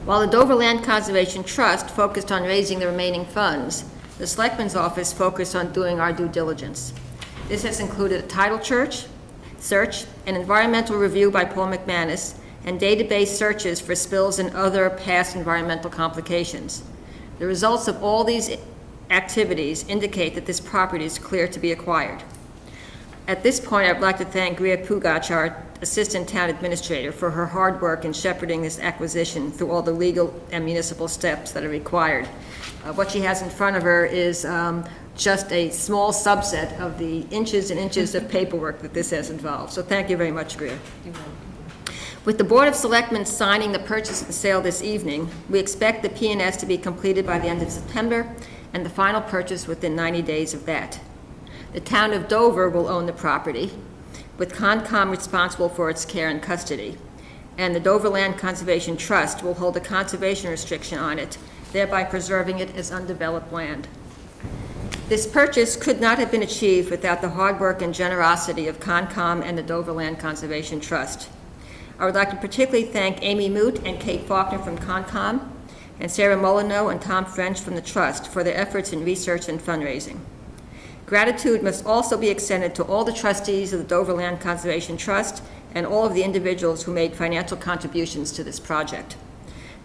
While the Dover Land Conservation Trust focused on raising the remaining funds, the Selectmen's Office focused on doing our due diligence. This has included a title search, an environmental review by Paul McManus, and database searches for spills and other past environmental complications. The results of all these activities indicate that this property is clear to be acquired. At this point, I'd like to thank Griya Pugach, our Assistant Town Administrator, for her hard work in shepherding this acquisition through all the legal and municipal steps that are required. What she has in front of her is just a small subset of the inches and inches of paperwork that this has involved. So thank you very much, Griya. With the Board of Selectmen signing the purchase and sale this evening, we expect the P&S to be completed by the end of September and the final purchase within 90 days of that. The town of Dover will own the property, with Comm responsible for its care and custody, and the Dover Land Conservation Trust will hold a conservation restriction on it, thereby preserving it as undeveloped land. This purchase could not have been achieved without the hard work and generosity of Comm and the Dover Land Conservation Trust. I would like to particularly thank Amy Moot and Kate Faulkner from Comm and Sarah Molyneux and Tom French from the Trust for their efforts in research and fundraising. Gratitude must also be extended to all the trustees of the Dover Land Conservation Trust and all of the individuals who made financial contributions to this project.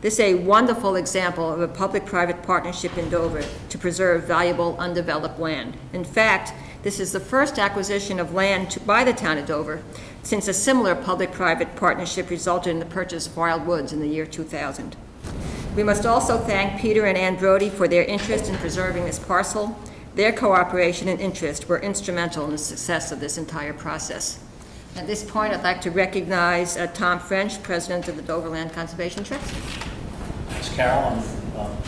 This is a wonderful example of a public-private partnership in Dover to preserve valuable undeveloped land. In fact, this is the first acquisition of land by the town of Dover since a similar public-private partnership resulted in the purchase of Wild Woods in the year 2000. We must also thank Peter and Ann Brody for their interest in preserving this parcel. Their cooperation and interest were instrumental in the success of this entire process. At this point, I'd like to recognize Tom French, President of the Dover Land Conservation Trust. Thanks, Carol, and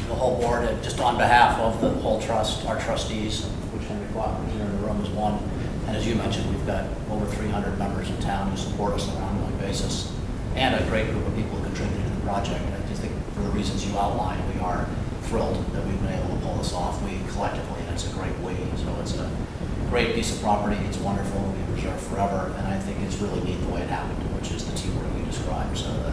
the whole board. Just on behalf of the whole trust, our trustees, which Henry Faulkner here in the room is one, and as you mentioned, we've got over 300 members in town who support us on an ongoing basis, and a great group of people who contributed to the project. I just think for the reasons you outlined, we are thrilled that we've been able to pull this off. We collectively, and it's a great we, so it's a great piece of property. It's wonderful, it'll be preserved forever, and I think it's really neat the way it happened, which is the teamwork you described. So the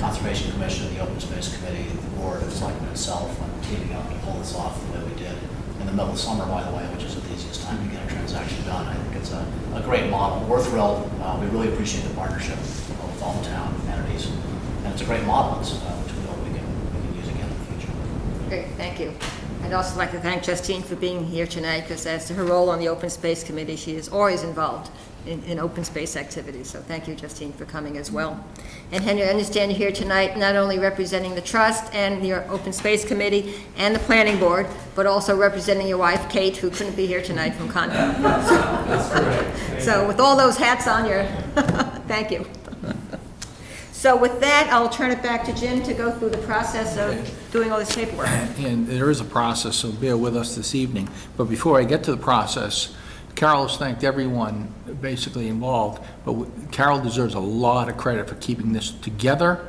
Conservation Commission, the Open Space Committee, the board of selectmen itself, and teaming up to pull this off the way we did in the middle of summer, by the way, which is the easiest time to get a transaction done. I think it's a great model. We're thrilled. We really appreciate the partnership with all the town entities, and it's a great model, which we hope we can use again in the future. Great, thank you. I'd also like to thank Justine for being here tonight, because as to her role on the Open Space Committee, she is always involved in open space activities. So thank you, Justine, for coming as well. And Henry, I understand you're here tonight not only representing the Trust and your Open Space Committee and the Planning Board, but also representing your wife, Kate, who couldn't be here tonight from Comm. That's correct. So with all those hats on, thank you. So with that, I'll turn it back to Jim to go through the process of doing all this paperwork. And there is a process, so bear with us this evening. But before I get to the process, Carol has thanked everyone basically involved, but Carol deserves a lot of credit for keeping this together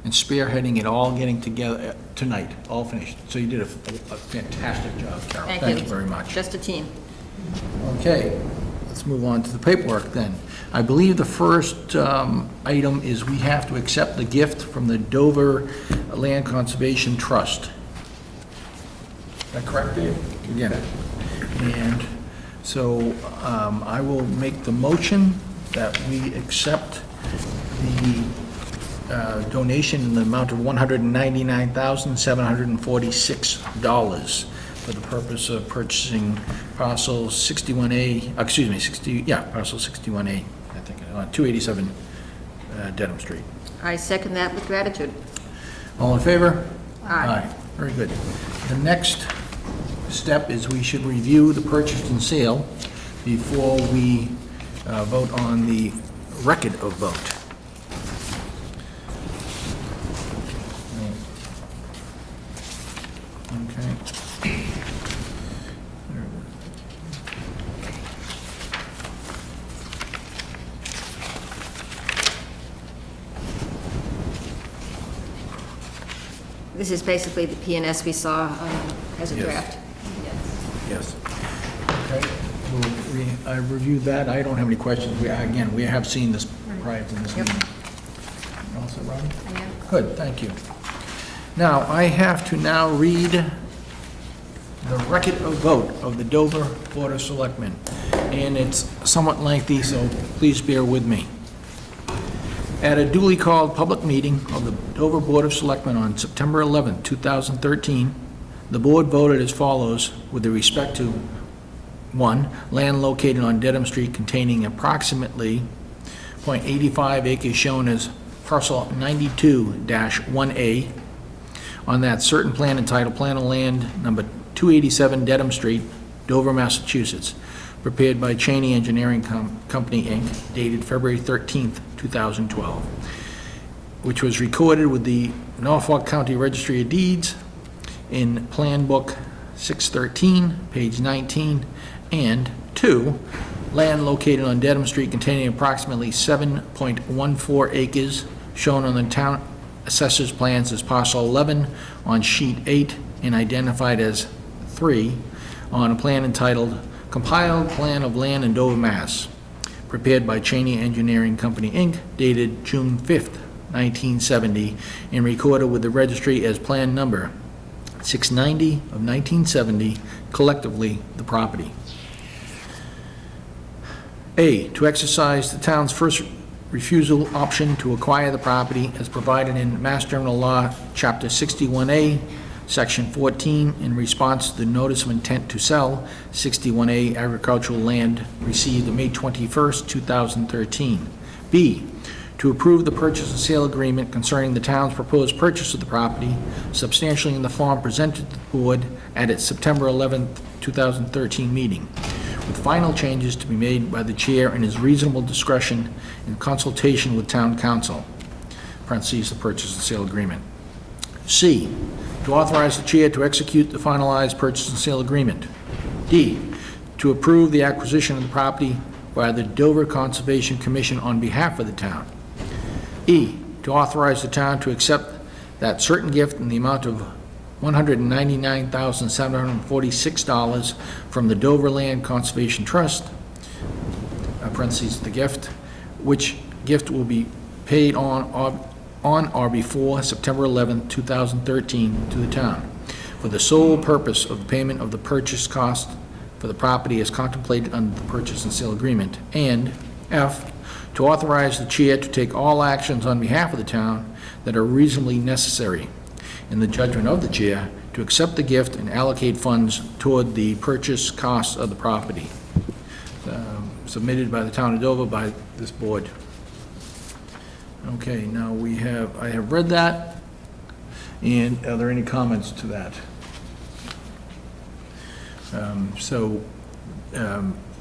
and spearheading it all, getting together tonight, all finished. So you did a fantastic job, Carol. Thank you very much. Just a team. Okay, let's move on to the paperwork then. I believe the first item is we have to accept the gift from the Dover Land Conservation Trust. Is that correct, Dave? Again. And so I will make the motion that we accept the donation in the amount of $199,746 for the purpose of purchasing parcel 61A, parcel 61A, I think, 287 Dedham Street. I second that with gratitude. All in favor? Aye. Very good. The next step is we should review the purchase and sale before we vote on the record of vote. Okay. This is basically the P&S we saw as a Yes. draft. Yes. Okay. I reviewed that. I don't have any questions. We have seen this prior to this Yep. meeting. You all set, Robin? I am. Good, thank you. Now, I have to now read the record of vote of the Dover Board of Selectmen, and it's somewhat lengthy, so please bear with me. At a duly called public meeting of the Dover Board of Selectmen on September 11, 2013, the board voted as follows with respect to 1, land located on Dedham Street containing approximately .85 acres shown as parcel 92-1A on that certain plan entitled Plan of Land Number 287 Dedham Street, Dover, Massachusetts, prepared by Cheney Engineering Company, Inc., dated February 13th, 2012, which was recorded with the Norfolk County Registry of Deeds in Plan Book 613, page 19, and 2, land located on Dedham Street containing approximately 7.14 acres shown on the town assessor's plans as parcel 11 on sheet 8 and identified as 3 on a plan entitled Compiled Plan of Land in Dover, Mass., prepared by Cheney Engineering Company, Inc., dated June 5th, 1970, and recorded with the registry as Plan Number 690 of 1970, collectively the property. A, to exercise the town's first refusal option to acquire the property as provided in Mass General Law, Chapter 61A, Section 14, in response to the notice of intent to sell 61A agricultural land received on May 21st, 2013. B, to approve the purchase and sale agreement concerning the town's proposed purchase of the property, substantially in the form presented to the board at its September 11th, 2013 meeting, with final changes to be made by the chair in his reasonable discretion in consultation with town council, parentheses, the purchase and sale agreement. C, to authorize the chair to execute the finalized purchase and sale agreement. D, to approve the acquisition of the property by the Dover Conservation Commission on behalf of the town. E, to authorize the town to accept that certain gift in the amount of $199,746 from the Dover Land Conservation Trust, parentheses, the gift, which gift will be paid on or before September 11, 2013, to the town, for the sole purpose of the payment of the purchase cost for the property as contemplated under the purchase and sale agreement. And F, to authorize the chair to take all actions on behalf of the town that are reasonably necessary, in the judgment of the chair, to accept the gift and allocate funds toward the purchase costs of the property. Submitted by the town of Dover by this board. Okay, now I have read that, and are there any comments to that?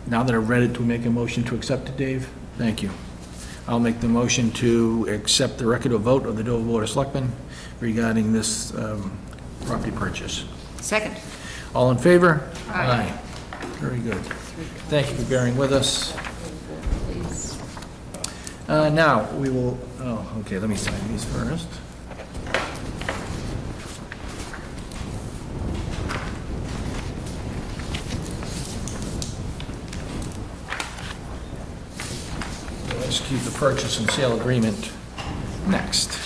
Now that I've read it, do we make a motion to accept it, Dave? Thank you. I'll make the motion to accept the record of vote of the Dover Board of Selectmen regarding this property purchase. Second. All in favor? Aye. Very good. Thank you for bearing with us. Now, we will, okay, let me sign these first. We'll execute the purchase and sale agreement next.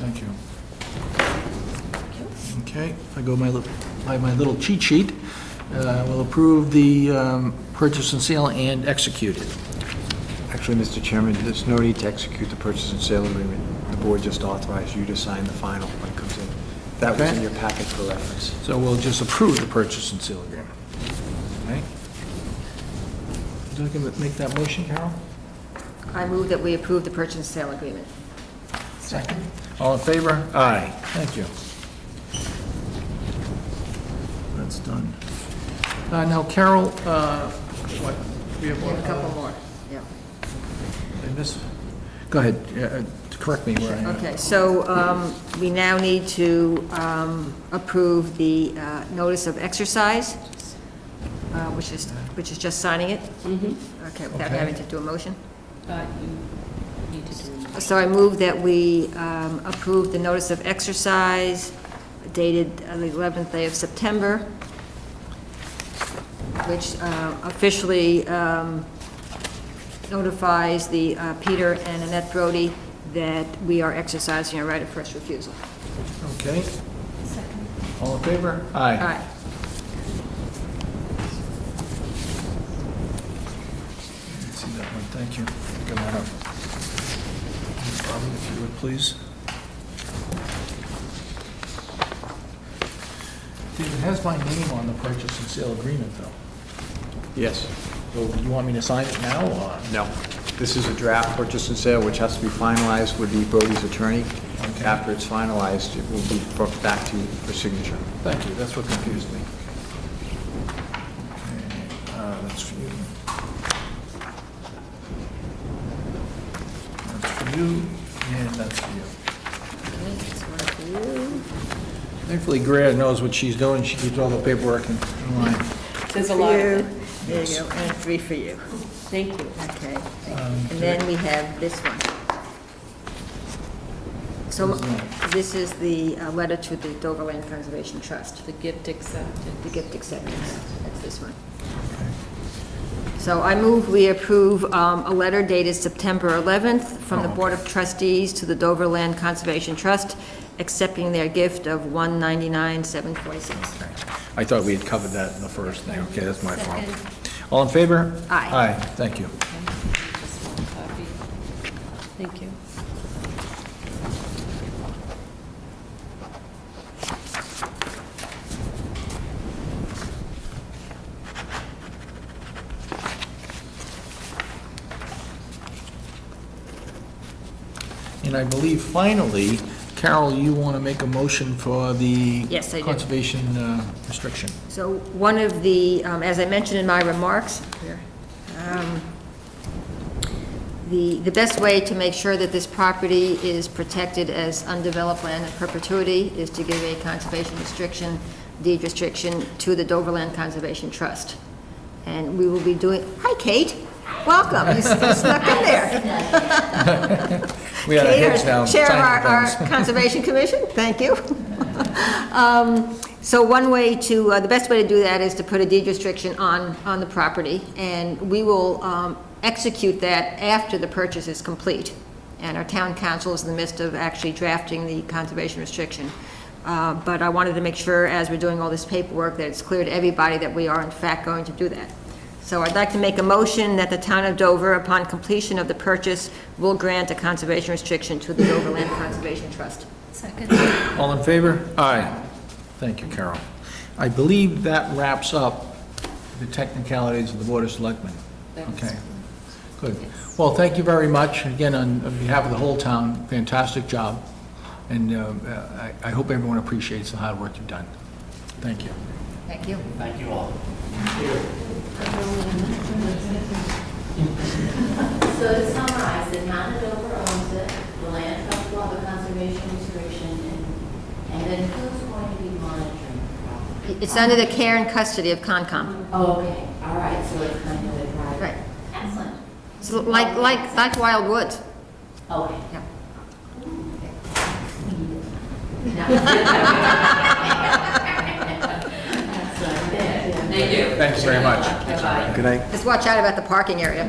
Thank you. Okay, if I go by my little cheat sheet, we'll approve the purchase and sale and execute it. Actually, Mr. Chairman, there's no need to execute the purchase and sale agreement. The board just authorized you to sign the final when it comes in. That was Okay. in your packet for reference. So we'll just approve the purchase and sale agreement. Okay? Would you like to make that motion, Carol? I move that we approve the purchase and sale agreement. Second. All in favor? Aye. Thank you. That's done. Now, Carol, what? We have a couple more, yeah. Did I miss? Go ahead, correct me where I am. Okay, so we now need to approve the notice of exercise, which is just signing it. Okay, without Okay. having to do a motion. You need to do. So I move that we approve the notice of exercise dated the 11th day of September, which officially notifies the Peter and Annette Brody that we are exercising our right of first refusal. Okay. All in favor? Aye. Aye. See that one, thank you. Pick that up. Bobby, if you would, please. David, it has my name on the purchase and sale agreement, though. Yes. So you want me to sign it now, or? No. This is a draft purchase and sale, which has to be finalized with the Brody's attorney. Okay. After it's finalized, it will be brought back to you for signature. Thank you, that's what confused me. Okay, that's for you. That's for you, and that's for you. Okay, this one for you. Thankfully, Greer knows what she's doing, she keeps all the paperwork in line. There's a lot of it. There you go, and 3 for you. Thank you. Okay. And then we have this one. So this is the letter to the Dover Land Conservation Trust. The gift accepted. The gift acceptance, that's this one. So I move we approve a letter dated September 11th from the Board of Trustees to the Dover Land Conservation Trust, accepting their gift of $199,746. I thought we had covered that in the first thing, okay, that's my fault. All in favor? Aye. Aye, thank you. Just one copy. Thank you. And I believe finally, Carol, you want to make a motion for the Yes, I do. conservation restriction. So one of the, as I mentioned in my remarks, here, the best way to make sure that this property is protected as undeveloped land in perpetuity is to give a conservation restriction, deed restriction to the Dover Land Conservation Trust. And we will be doing, hi Kate, welcome, you snuck in there. We had our Kate, heads down. Chair of signing our things. Conservation Commission, thank you. So one way to, the best way to do that is to put a deed restriction on the property, and we will execute that after the purchase is complete. And our town council is in the midst of actually drafting the conservation restriction. But I wanted to make sure, as we're doing all this paperwork, that it's clear to everybody that we are in fact going to do that. So I'd like to make a motion that the town of Dover, upon completion of the purchase, will grant a conservation restriction to the Dover Land Conservation Trust. Second. All in favor? Aye. Thank you, Carol. I believe that wraps up the technicalities of the Board of Selectmen. Okay, good. Well, thank you very much. Again, on behalf of the whole town, fantastic job. And I hope everyone appreciates the hard work you've done. Thank you. Thank you. Thank you all. So to summarize, the town of Dover owns it, the land trust will have a conservation restriction, and then who's going to be monitoring the property? It's under the care and custody of Concom. Oh, okay, all right, so it's kind of a private. Right. Excellent. So like Wild Woods. Okay. Yeah. Thank you. Thanks very much. Bye-bye. Good night. Just watch out about the parking area.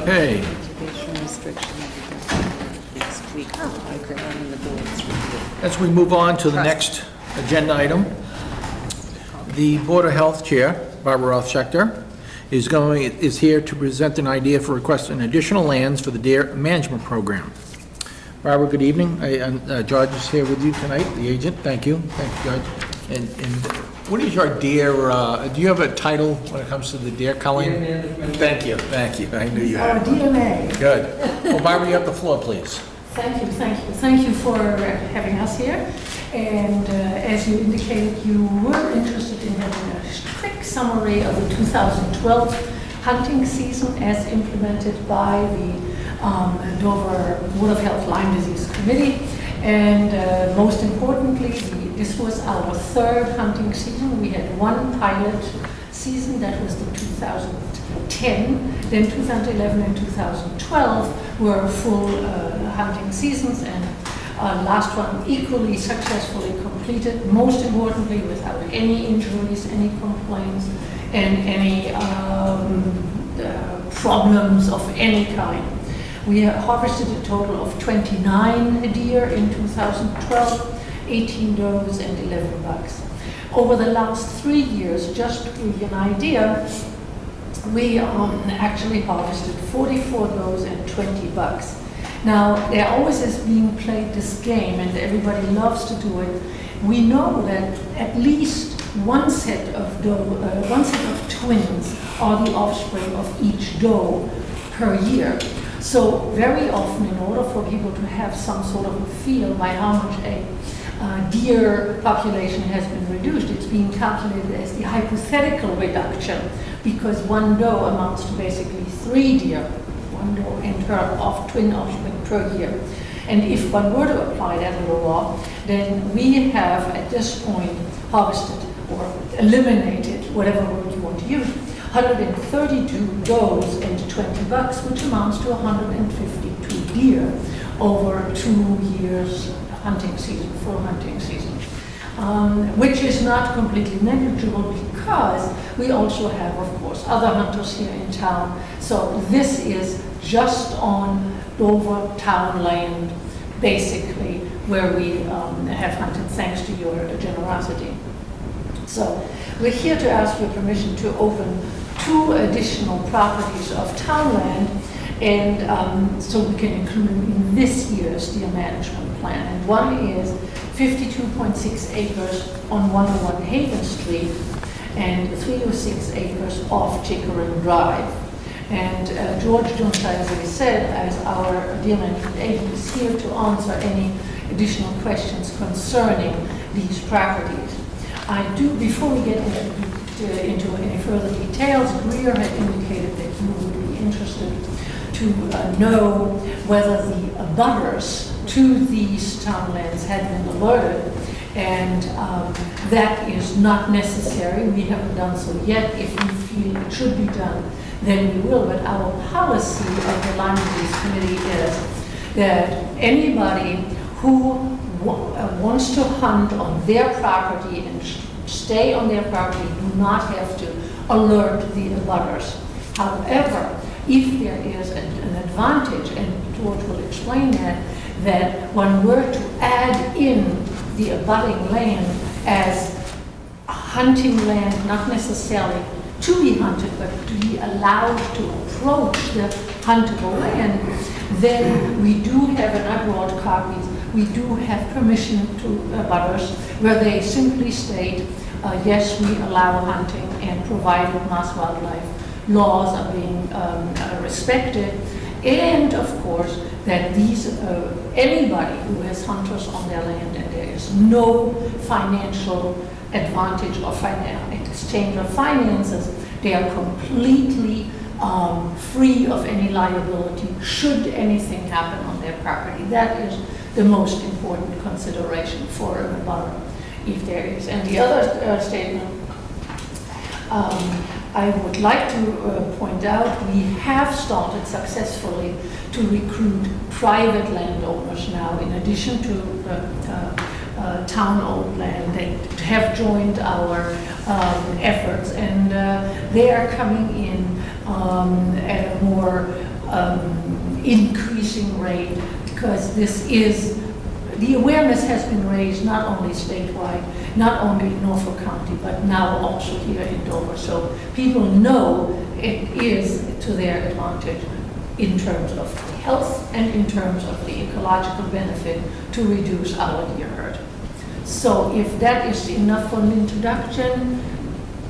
Okay, Education restriction next week. I put on in the board's review. as we move on to the next agenda item, the Board of Health Chair, Barbara Roth-Schechter, is here to present an idea for requesting additional lands for the deer management program. Barbara, good evening. George is here with you tonight, the agent. Thank you. Thank you, George. And what is your deer, do you have a title when it comes to the deer culling? Deer management. Thank you, thank you. I knew you had it. DMA. Good. Well, Barbara, you have the floor, please. Thank you, thank you. Thank you for having us here. And as you indicated, you were interested in having a quick summary of the 2012 hunting season as implemented by the Dover Board of Health Lyme Disease Committee. And most importantly, the This was our third hunting season. We had one pilot season, that was the 2010, then 2011 and 2012 were full hunting seasons, and last one equally successfully completed, most importantly without any injuries, any complaints, and any problems of any kind. We harvested a total of 29 deer in 2012, 18 does and 11 bucks. Over the last 3 years, just to give you an idea, we actually harvested 44 does and 20 bucks. Now, there always is being played this game, and everybody loves to do it. We know that at least one set of twins are the offspring of each doe per year. So very often, in order for people to have some sort of a feel by how much a deer population has been reduced, it's being calculated as the hypothetical reduction, because one doe amounts to basically 3 deer, one doe and her twin offspring per year. And if one were to apply that little law, then we have at this point harvested or eliminated, whatever word you want to use, 132 does and 20 bucks, which amounts to 152 deer over 2 years hunting season, full hunting season, which is not completely negligible because we also have, of course, other hunters here in town. So this is just on Dover town land, basically, where we have hunted thanks to your generosity. So we're here to ask your permission to open 2 additional properties of town land, and so we can include them in this year's deer management plan. And one is 52.6 acres on 101 Hagan Street and 306 acres off Chickering Drive. And George Junta, as I said, as our deer management agent, is here to answer any additional questions concerning these properties. I do, before we get into any further details, Greer had indicated that you would be interested to know whether the abutters to these townlands had been alerted, and that is not necessary. We haven't done so yet. If we feel it should be done, then we will. But our policy of the Land Use Committee is that anybody who wants to hunt on their property and stay on their property do not have to alert the abutters. However, if there is an advantage, and George will explain that one were to add in the abutting land as hunting land, not necessarily to be hunted, but to be allowed to approach the huntable land, then we do have, and I brought copies, we do have permission to abutters where they simply state, yes, we allow hunting, and provided mass wildlife laws are being respected, and of course that these anybody who has hunters on their land and there is no financial advantage or exchange of finances, they are completely free of any liability should anything happen on their property. That is the most important consideration for an abutter, if there is. And the other statement I would like to point out, we have started successfully to recruit private landowners now, in addition to town-owned land. They have joined our efforts, and they are coming in at a more increasing rate, because this is, the awareness has been raised not only statewide, not only in Norfolk County, but now also here in Dover. So people know it is to their advantage in terms of health and in terms of the ecological benefit to reduce our deer herd. So if that is enough for an introduction,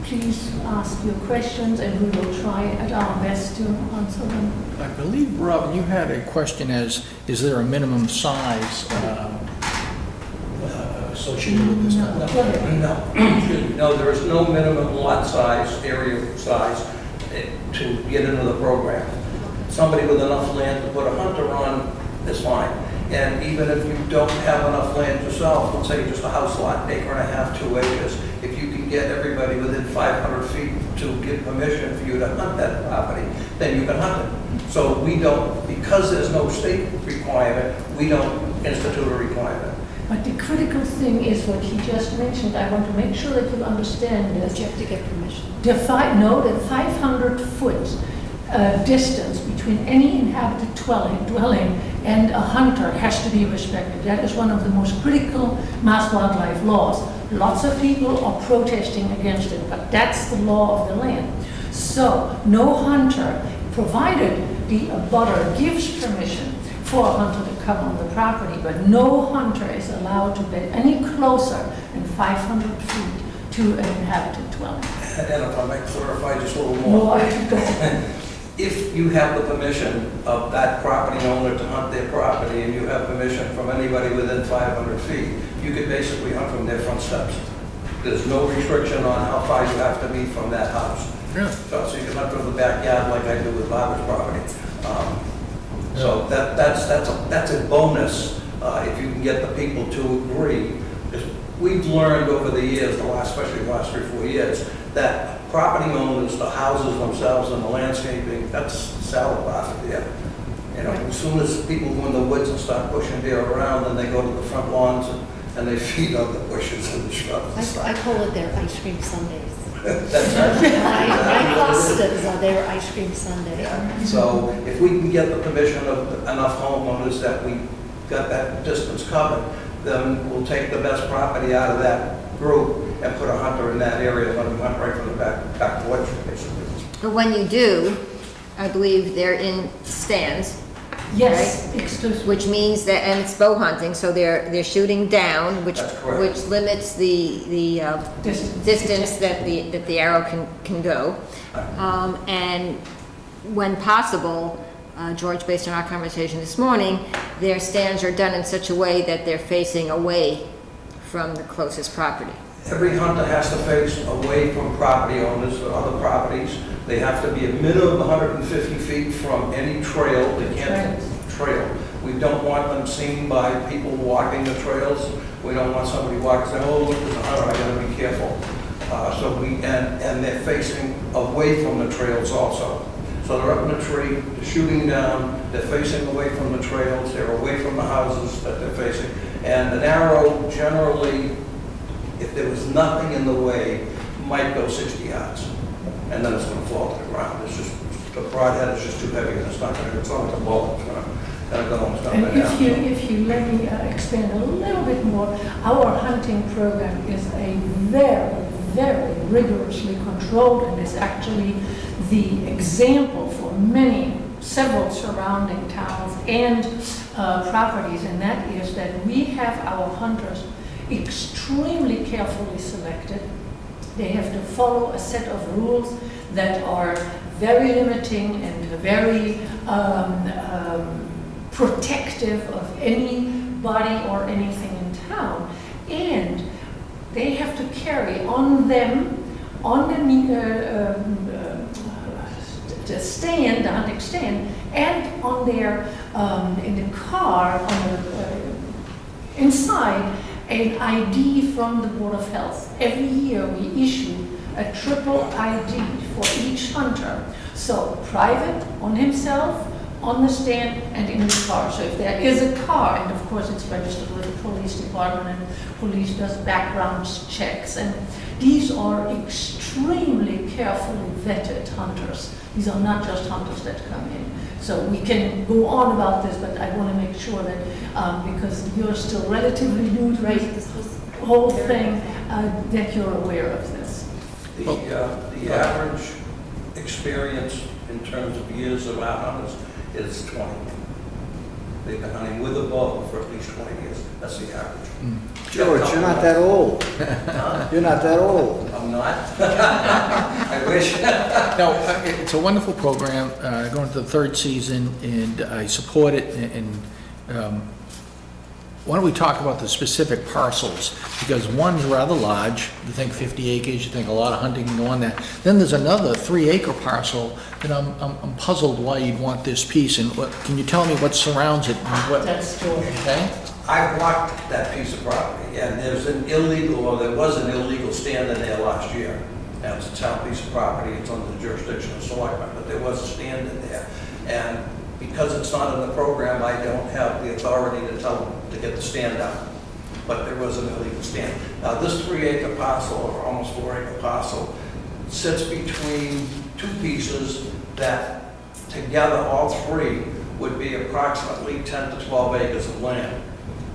please ask your questions and we will try at our best to answer them. I believe, Rob, you had a question as, is there a minimum size associated with this? No, there is no minimum lot size, area size to get into the program. Somebody with enough land to put a hunter on is fine. And even if you don't have enough land yourself, let's say just a house lot, acre and a half, 2 acres, if you can get everybody within 500 feet to give permission for you to hunt that property, then you can hunt it. So we don't, because there's no state requirement, we don't institute a requirement. But the critical thing is what he just mentioned. I want to make sure that you understand this. You have to get permission. The 500-foot distance between any inhabited dwelling and a hunter has to be respected. That is one of the most critical mass wildlife laws. Lots of people are protesting against it, but that's the law of the land. So no hunter, provided the abutter gives permission for a hunter to come on the property, but no hunter is allowed to get any closer than 500 feet to an inhabited dwelling. And if I might clarify just a little more. If you have the permission of that property owner to hunt their property and you have permission from anybody within 500 feet, you could basically hunt from their front steps. There's no restriction on how far you have to be from that house. Really? So you can hunt from the backyard like I do with Barbara's property. So that's a bonus if you can get the people to agree. Because we've learned over the years, especially the last 3 or 4 years, that property owners, the houses themselves and the landscaping, that's salad profit there. You know, as soon as people go in the woods and start pushing deer around, then they go to the front lawns and they feed on the bushes and the shrubs and stuff. I call it their ice cream sundaes. That's right. My clusters are their ice cream sundaes. Yeah. So if we can get the permission of enough homeowners that we got that distance covered, then we'll take the best property out of that group and put a hunter in that area, let them hunt right from the back porch, basically. But when you do, I believe they're in stands. Yes, Right. exclusive. Which means that, and it's bow hunting, so they're shooting down, which That's correct. which limits the distance that the arrow can go. And when possible, George, based on our conversation this morning, their stands are done in such a way that they're facing away from the closest property. Every hunter has to face away from property owners or other properties. They have to be a minimum of 150 feet from any trail. They can't trail. We don't want them seen by people walking the trails. We don't want somebody walking saying, "Oh, look, there's a hunter, I gotta be careful." And they're facing away from the trails also. So they're up in a tree, they're shooting down, they're facing away from the trails, they're away from the houses that they're facing. And an arrow generally, if there was nothing in the way, might go 60 yards. And then it's going to fall to the ground. It's just, the broadhead is just too heavy and it's not going to, it's not like a bullet. It's going to go and it's going to And go down. if you let me expand a little bit more, our hunting program is a very, very rigorously controlled and is actually the example for several surrounding towns and properties, and that is that we have our hunters extremely carefully selected. They have to follow a set of rules that are very limiting and very protective of anybody or anything in town. And they have to carry on them, on the stand, the hunting stand, and on their, in the car, inside, an ID from the Board of Health. Every year we issue a triple ID for each hunter. So private, on himself, on the stand, and in the car. So if there is a car, and of course it's registered with the police department, and police does background checks, and these are extremely carefully vetted hunters. These are not just hunters that come in. So we can go on about this, but I want to make sure that, because you're still relatively new to this whole thing, that you're aware of this. The average experience in terms of years of our hunters is 20. They've been hunting with a bow for at least 20 years. That's the average. George, you're not that old. You're not that old. I'm not. I wish. No, it's a wonderful program, going to the third season, and I support it, and why don't we talk about the specific parcels? Because one's rather large, you think 50 acres, you think a lot of hunting can go on that. Then there's another 3-acre parcel, and I'm puzzled why you'd want this piece, and can you tell me what surrounds it? And what? That's George. Okay? I blocked that piece of property, and there was an illegal stand in there last year. Now, it's a town piece of property, it's under the jurisdiction of Selectmen, but there was a stand in there. And because it's not in the program, I don't have the authority to tell them to get the stand down. But there was an illegal stand. Now, this 3-acre parcel, or almost 4-acre parcel, sits between two pieces that together, all three, would be approximately 10 to 12 acres of land.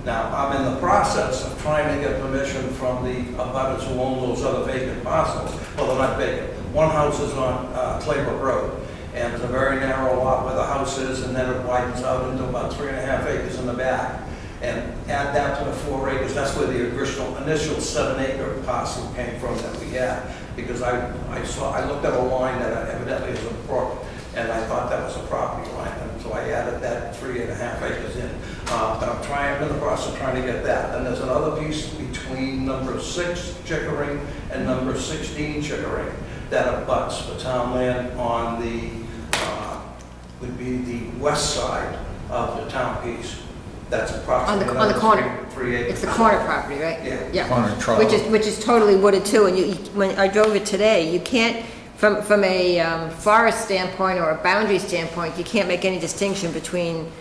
Now, I'm in the process of trying to get permission from the abutters who own those other vacant parcels. Well, they're not vacant. One house is on Claybrook Road, and it's a very narrow lot where the house is, and then it widens out into about 3.5 acres in the back. And add that to the 4 acres, that's where the initial 7-acre parcel came from that we had. Because I looked at a line that evidently is a brook, and I thought that was a property line, and so I added that 3.5 acres in. But I'm in the process of trying to get that. And there's another piece between number 6 Chickering and number 16 Chickering that abuts the town land on the, would be the west side of the town piece. That's approximately On the corner. 3 acres. It's the corner property, right? Yeah. Corner trial. Which is totally wooded too, and when I drove it today, you can't, from a forest standpoint or a boundary standpoint, you can't make any distinction between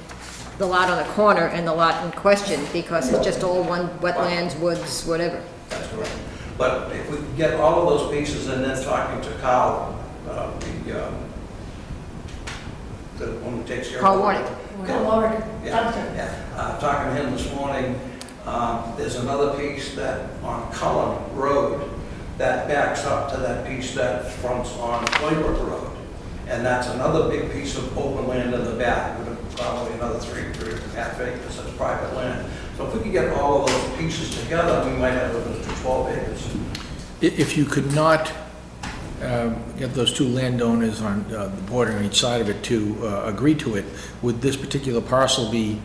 the lot on the corner and the lot in question, because it's just all one wetlands, woods, whatever. That's correct. But if we could get all of those pieces and then talking to Carl, the one who takes care of. Carl Warnick. Talking to him this morning, there's another piece that on Cullen Road that backs up to that piece that fronts on Claybrook Road. And that's another big piece of open land in the back, with probably another 3.5 acres, that's private land. So if we could get all of those pieces together, we might have it to 12 acres. If you could not get those two landowners on the border on each side of it to agree to it, would this particular parcel be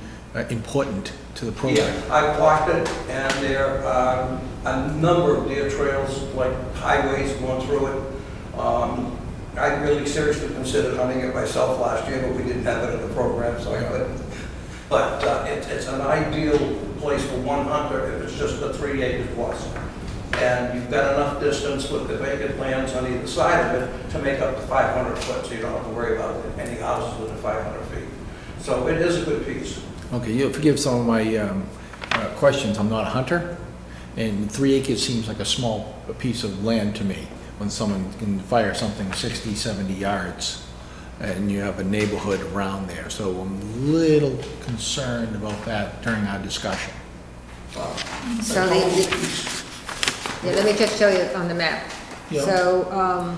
important to the program? Yeah, I blocked it, and there are a number of deer trails, like highways going through it. I really seriously considered hunting it myself last year, but we didn't have it in the program, so I couldn't. But it's an ideal place for one hunter if it's just the 3 acres plus. And you've got enough distance with the vacant lands on either side of it to make up to 500 foot, so you don't have to worry about any houses within 500 feet. So it is a good piece. Okay, you'll forgive some of my questions. I'm not a hunter, and 3 acres seems like a small piece of land to me when someone can fire something 60, 70 yards, and you have a neighborhood around there. So I'm a little concerned about that during our discussion. So let me just show you on the map. Yeah. So,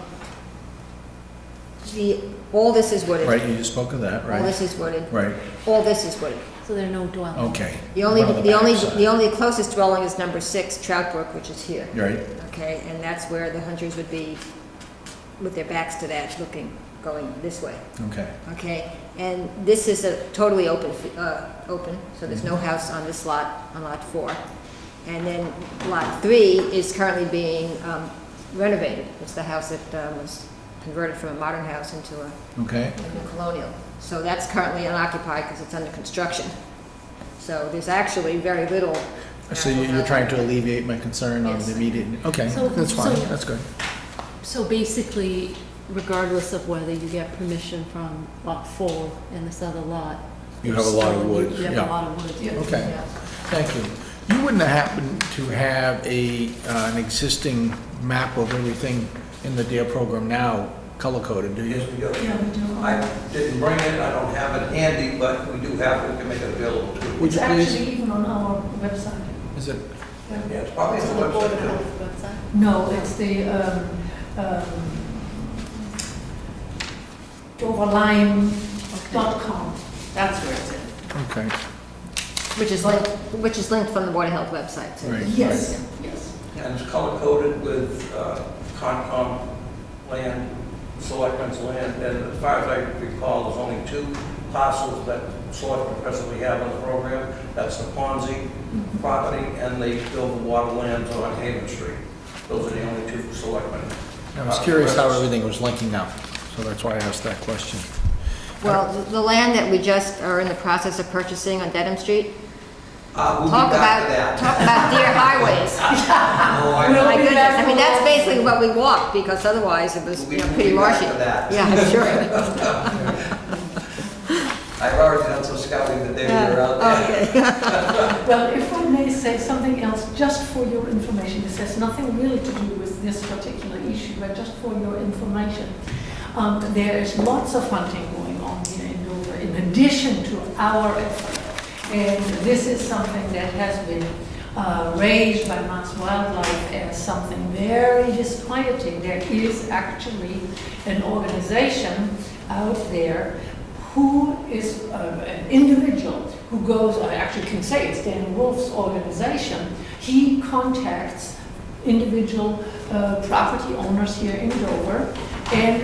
all this is wooded. Right, you just spoke of that, All right? this is wooded. Right, All this is wooded. So there are no dwellings? okay. The only One on backside. the only closest dwelling is number 6, Trout Brook, which is here. Right, Okay, and that's where the hunters would be with their backs to that, going this way. okay. Okay, and this is a totally open, so there's no house on this lot, on lot 4. And then lot 3 is currently being renovated. It's the house that was converted from a modern house into a Okay, colonial. So that's currently unoccupied because it's under construction. So there's actually very little. so you're trying to alleviate my concern on Yes. the immediate, okay, So- that's fine, so- that's good. So basically, regardless of whether you get permission from lot 4 and this other lot. You have a lot of still- woods, You have yeah. a lot of woods, yeah. Okay, Yeah. thank you. You wouldn't happen to have an existing map of everything in the DARE program now, color-coded, do you? Yes, we do. Yeah, we do. I didn't bring it, I don't have it handy, but we do have it, we can make it available to you. Would It's you please? actually even on our website. Is it, Yeah, it's probably It's on on the the Board of website too. Health website? No, it's the overline.com. That's where it's at. okay, Which is linked from the Board of Health website, too. Right. Yes, yes. And it's color-coded with Concom land, Selectmen's land, and as far as I recall, there's only 2 parcels that Selectmen presently have on the program. That's the Ponzi property and the Dover water lands on Hagan Street. Those are the only two Selectmen. I was curious how everything was linking up, so that's why I asked that question. Well, the land that we just are in the process of purchasing on Dedham Street, We'll talk be back to about, that. talk about deer highways. Oh, I My know. goodness, I mean, that's basically what we walked, because otherwise it was, We'll be- you know, we'll pretty be back marshy. to that. Yeah, I'm sure. I've already done some scouting the day we were out there. Okay. Well, if I may say something else, just for your information, this has nothing really to do with this particular issue, but just for your information. There is lots of hunting going on here in Dover, in addition to our effort. And this is something that has been raised by Mass Wildlife as something very disquieting. There is actually an organization out there who is an individual who goes, I actually can say it's Dan Wolf's organization. He contacts individual property owners here in Dover and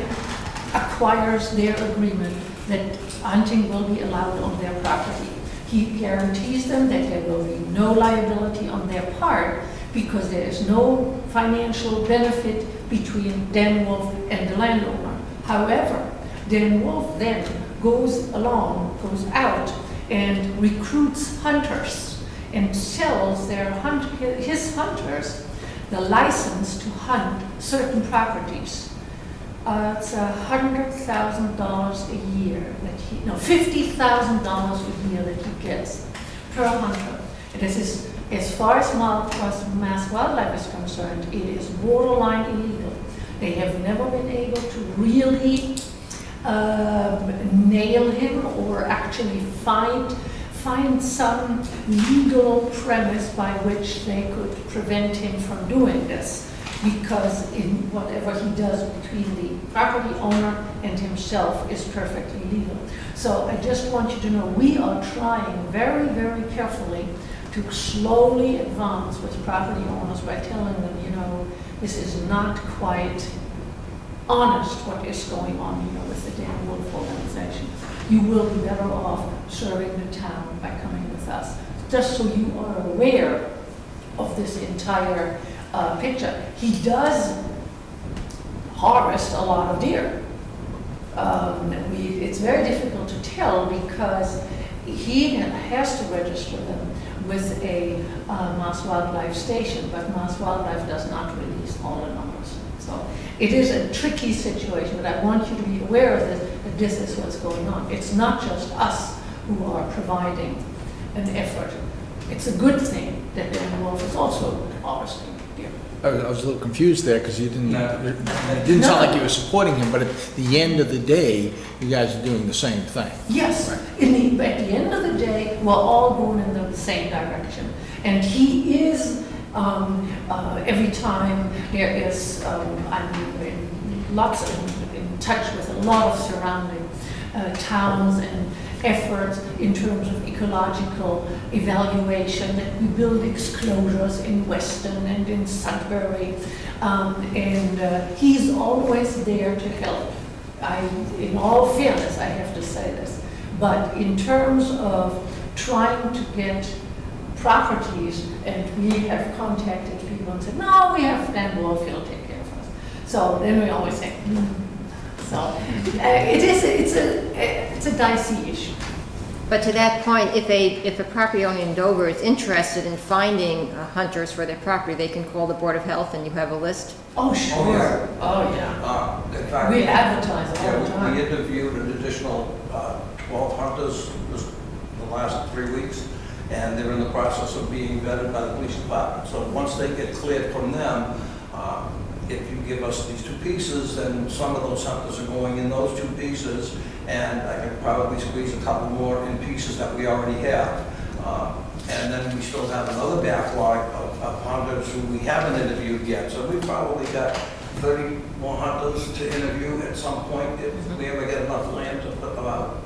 acquires their agreement that hunting will be allowed on their property. He guarantees them that there will be no liability on their part because there is no financial benefit between Dan Wolf and the landowner. However, Dan Wolf then goes out and recruits hunters and sells his hunters the license to hunt certain properties. It's $100,000 a year $50,000 a year that he gets per hunter. And this is, as far as Mass Wildlife is concerned, it is borderline illegal. They have never been able to really nail him or actually find some legal premise by which they could prevent him from doing this. Because in whatever he does between the property owner and himself is perfectly legal. So I just want you to know we are trying very, very carefully to slowly advance with property owners by telling them, you know, this is not quite honest what is going on, you know, with the Dan Wolf organization. You will be better off serving the town by coming with us. Just so you are aware of this entire picture. He does harvest a lot of deer. It's very difficult to tell because he has to register them with a Mass Wildlife station, but Mass Wildlife does not release all the numbers. So it is a tricky situation, but I want you to be aware of this, that this is what's going on. It's not just us who are providing an effort. It's a good thing that Dan Wolf is also harvesting deer. I was a little confused there because it didn't sound like you were supporting him, but at the end of the day, you guys are doing the same thing. Yes, at the end of the day, we're all going in the same direction. And he is, every time there is, I'm in touch with a lot of surrounding towns and efforts in terms of ecological evaluation, that we build exclosures in Weston and in Sudbury, and he's always there to help. In all fairness, I have to say this, but in terms of trying to get properties, and we have contacted people and said, no, we have Dan Wolf, he'll take care of us. So then we always say, So it's a dicey issue. But to that point, if a property owner in Dover is interested in finding hunters for their property, they can call the Board of Health and you have a list? Oh, sure. Oh, yeah. In fact, We advertise all the time. We interviewed an additional 12 hunters the last 3 weeks, and they're in the process of being vetted by the police department. So once they get cleared from them, if you give us these 2 pieces, then some of those hunters are going in those 2 pieces, and I can probably squeeze a couple more in pieces that we already have. And then we still have another backlog of hunters who we haven't interviewed yet. So we've probably got 30 more hunters to interview at some point if we ever get enough land to put them out.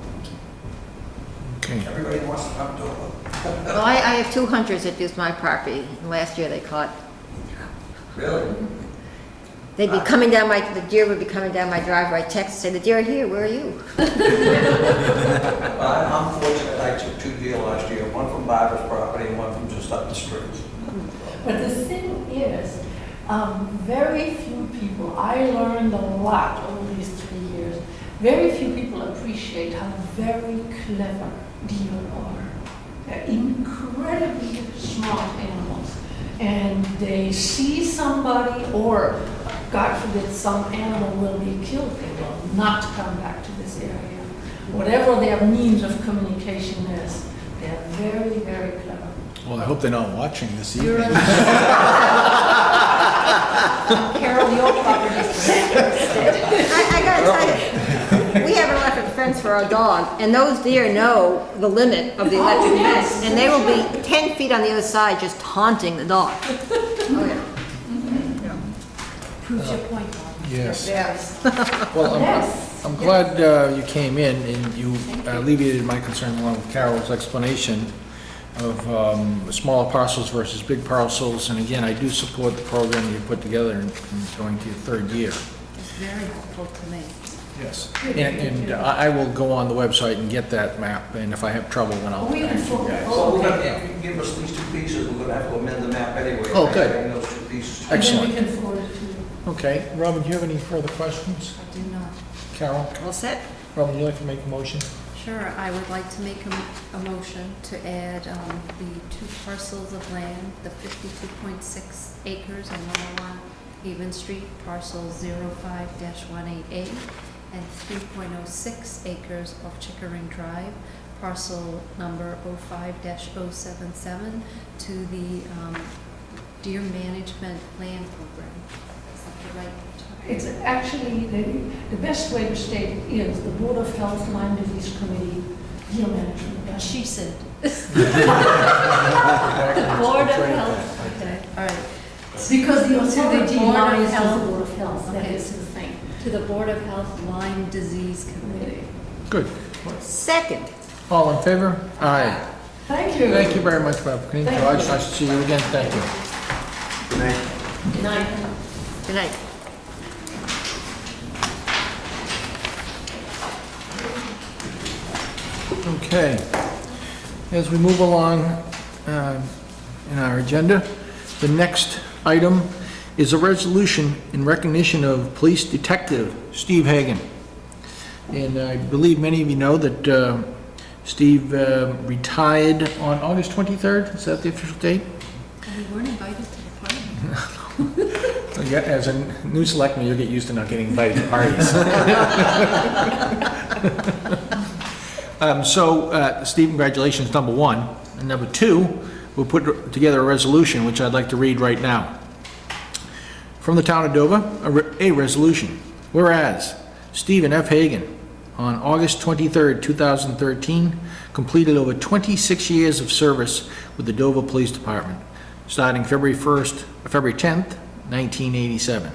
Okay. Everybody wants to hunt Dover. Well, I have 2 hunters that use my property. Last year they caught Really? They'd be coming down the deer would be coming down my driveway, I text, say, the deer are here, where are you? I'm fortunate, I took 2 deer last year, one from Barbara's property and one from just up the street. But the thing is, very few people, I learned a lot over these 3 years, very few people appreciate how very clever deer are. They're incredibly smart animals. And they see somebody, or God forbid, some animal will be killed, they will not come back to this area. Whatever their means of communication is, they're very, very clever. Well, I hope they're not watching this You're evening. Carol, your property is I gotta tell you, we have an electric fence for our dog, and those deer know the limit of the electric yes. fence, and they will be 10 feet on the other side just taunting the dog. Oh, yeah. proves your point, Bob. Yes. Yes. Well, Yes. I'm glad you came in and you alleviated my concern along with Carol's explanation of smaller parcels versus big parcels. And again, I do support the program you put together and going to your 3rd year. It's very helpful to me. Yes. And I will go on the website and get that map, and if I have trouble, then I'll Oh, we can ask you focus. guys. So we're gonna, if you can give us these 2 pieces, we're gonna have to amend the map anyway. Oh, good. Adding those 2 pieces. And then Excellent. we can forward it to you. Okay, Robin, do you have any further questions? I do not. Carol? All set? Robin, would you like to make a motion? Sure, I would like to make a motion to add the 2 parcels of land, the 52.6 acres on 101 Haven Street, parcel 05-188, and 3.06 acres of Chickering Drive, parcel number 05-077, to the Deer Management Land Program. Is that the right term? It's actually, the best way to state it is the Board of Health Lyme Disease Committee Deer Management. She said. The Board of Health, okay, all right. Because the To the authority Board of lies with Health. the Board of Health, that Okay. is the thing. To the Board of Health Lyme Disease Committee. Good. Second. All in favor? Aye. Thank you. Thank you very much, Bob. Thank George, you. nice to see you again. Thank you. Good night. Good night. Good night. Okay. As we move along in our agenda, the next item is a resolution in recognition of Police Detective Steve Hagan. And I believe many of you know that Steve retired on August 23rd. Is that the official date? We weren't invited to the party. Yeah, as a new selectman, you'll get used to not getting invited to parties. Steve, congratulations, number 1. And number 2, we'll put together a resolution, which I'd like to read right now. From the town of Dover, a resolution. Whereas Stephen F. Hagan, on August 23rd, 2013, completed over 26 years of service with the Dover Police Department, starting February 10th, 1987.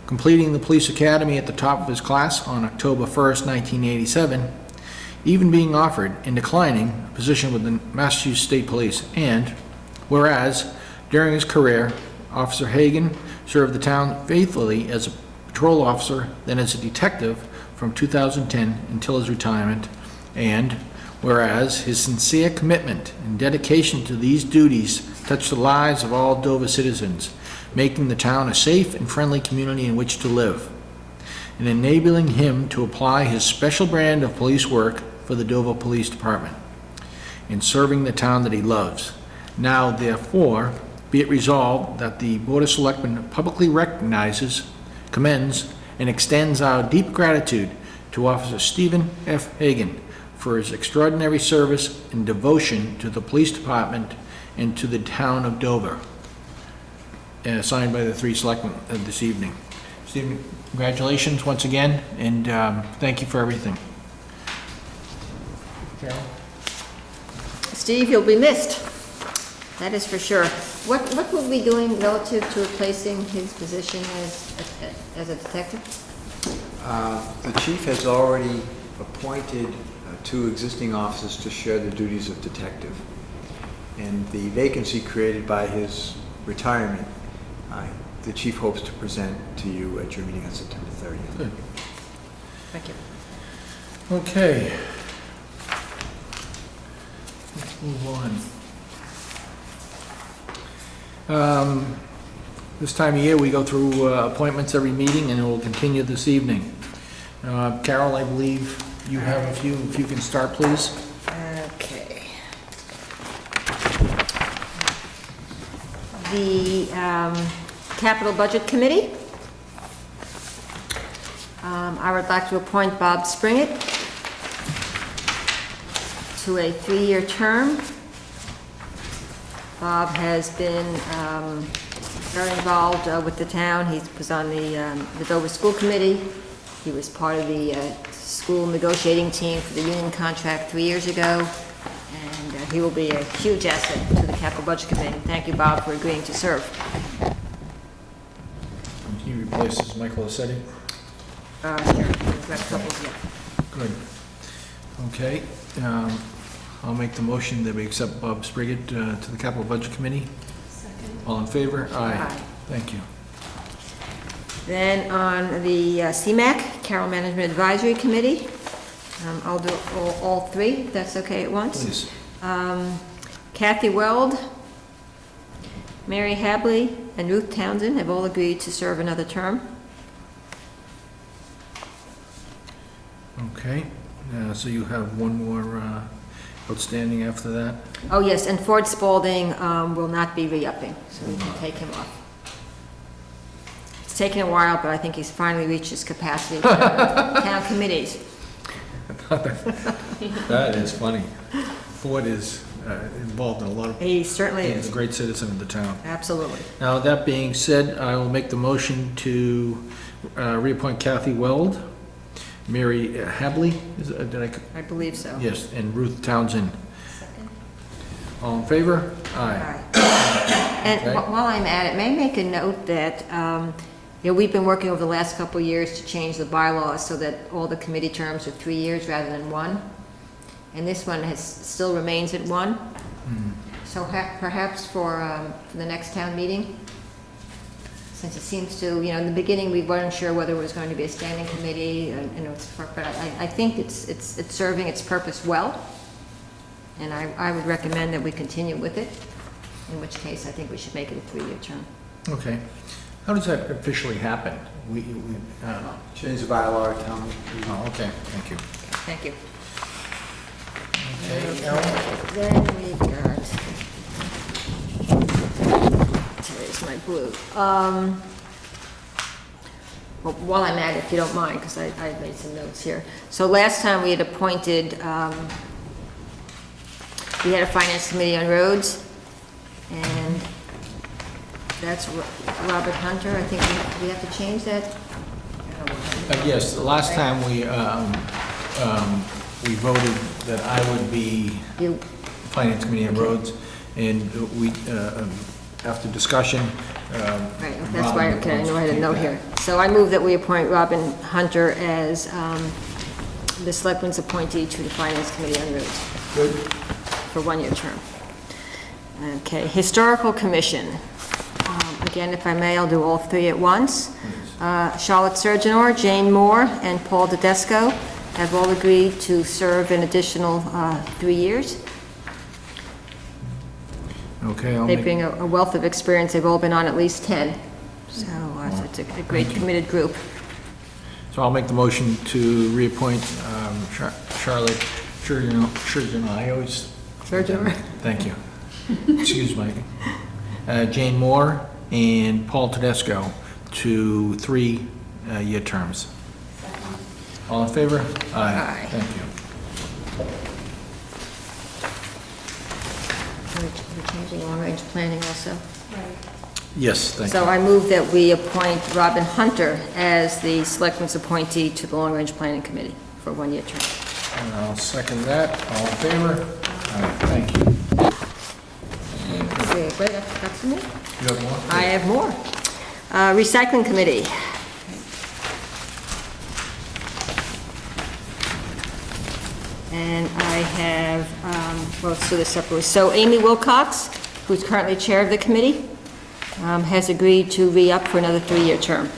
Completing the police academy at the top of his class on October 1st, 1987, even being offered and declining a position with the Massachusetts State Police. And whereas during his career, Officer Hagan served the town faithfully as a patrol officer, then as a detective from 2010 until his retirement. And whereas his sincere commitment and dedication to these duties touched the lives of all Dover citizens, making the town a safe and friendly community in which to live, and enabling him to apply his special brand of police work for the Dover Police Department, in serving the town that he loves. Now, therefore, be it resolved that the Board of Selectmen publicly recognizes, commends, and extends our deep gratitude to Officer Stephen F. Hagan for his extraordinary service and devotion to the police department and to the town of Dover. Signed by the 3 selectmen this evening. Stephen, congratulations once again, and thank you for everything. Carol? Steve, you'll be missed. That is for sure. What will we be doing relative to replacing his position as a detective? The chief has already appointed 2 existing officers to share the duties of detective. And the vacancy created by his retirement, the chief hopes to present to you at your meeting on September 30th. Good. Thank you. Okay. Let's move on. This time of year, we go through appointments every meeting, and it will continue this evening. Carol, I believe you have a few. If you can start, please. Okay. The Capital Budget Committee. I would like to appoint Bob Springett to a 3-year term. Bob has been very involved with the town. He was on the Dover School Committee. He was part of the school negotiating team for the union contract 3 years ago. And he will be a huge asset to the Capital Budget Committee. Thank you, Bob, for agreeing to serve. He replaces Michael Assetti. Sure. We've got a couple, yeah. Good. Okay. I'll make the motion that we accept Bob Spriggett to the Capital Budget Committee. Second. All in favor? Aye. Thank you. Then on the CMAC, Carroll Management Advisory Committee, I'll do all three, if that's okay at once. Please. Kathy Weld, Mary Habley, and Ruth Townsend have all agreed to serve another term. Okay. So you have one more outstanding after that? Oh, yes, and Ford Spalding will not be re-upping, so we can take him off. It's taken a while, but I think he's finally reached his capacity for town committees. That is funny. Ford is involved in a lot of... He certainly He's is, a great citizen of the town. absolutely. Now, that being said, I will make the motion to reappoint Kathy Weld, Mary Habley, I believe so. yes, and Ruth Townsend. All in favor? Aye. And Okay. while I'm at it, may I make a note that, we've been working over the last couple of years to change the bylaws so that all the committee terms are 3 years rather than 1. And this one still remains at 1. So perhaps for the next town meeting, since it seems to, in the beginning, we weren't sure whether it was going to be a standing committee, but I think it's serving its purpose well. And I would recommend that we continue with it, in which case I think we should make it a 3-year term. Okay. How does that officially happen? Change the bylaw at town. Oh, okay, thank you. Thank you. Okay, Carol? Then we've got, today's my blue. Well, while I'm at it, if you don't mind, because I made some notes here. So last time we had appointed, we had a finance committee on roads, and that's Robert Hunter. I think we have to change that. Yes, the last time we voted that I would be You, Finance Committee on Roads, and we, after discussion, right, that's why, okay, I know I had a note here. So I move that we appoint Robin Hunter as the Selectmen's appointee to the Finance Committee on Roads. Good. For 1-year term. Okay, Historical Commission. Again, if I may, I'll do all 3 at once. Charlotte Surgeonor, Jane Moore, and Paul Tedesco have all agreed to serve an additional 3 years. Okay, I'll They make, bring a wealth of experience. They've all been on at least 10. So it's a great committed group. so I'll make the motion to reappoint Charlotte Surgeon. I always... Surgeonor. Thank you. Excuse me. Jane Moore and Paul Tedesco to 3-year terms. All in favor? Aye. Thank you. We're changing long-range planning also. Yes, thank So you. I move that we appoint Robin Hunter as the Selectmen's appointee to the Long Range Planning Committee for a 1-year term. And I'll second that. All in favor? Aye, thank you. Okay, great, that's me. You have more? I have more. Recycling Committee. And I have, well, let's do this separately. So Amy Wilcox, who's currently chair of the committee, has agreed to re-up for another 3-year term.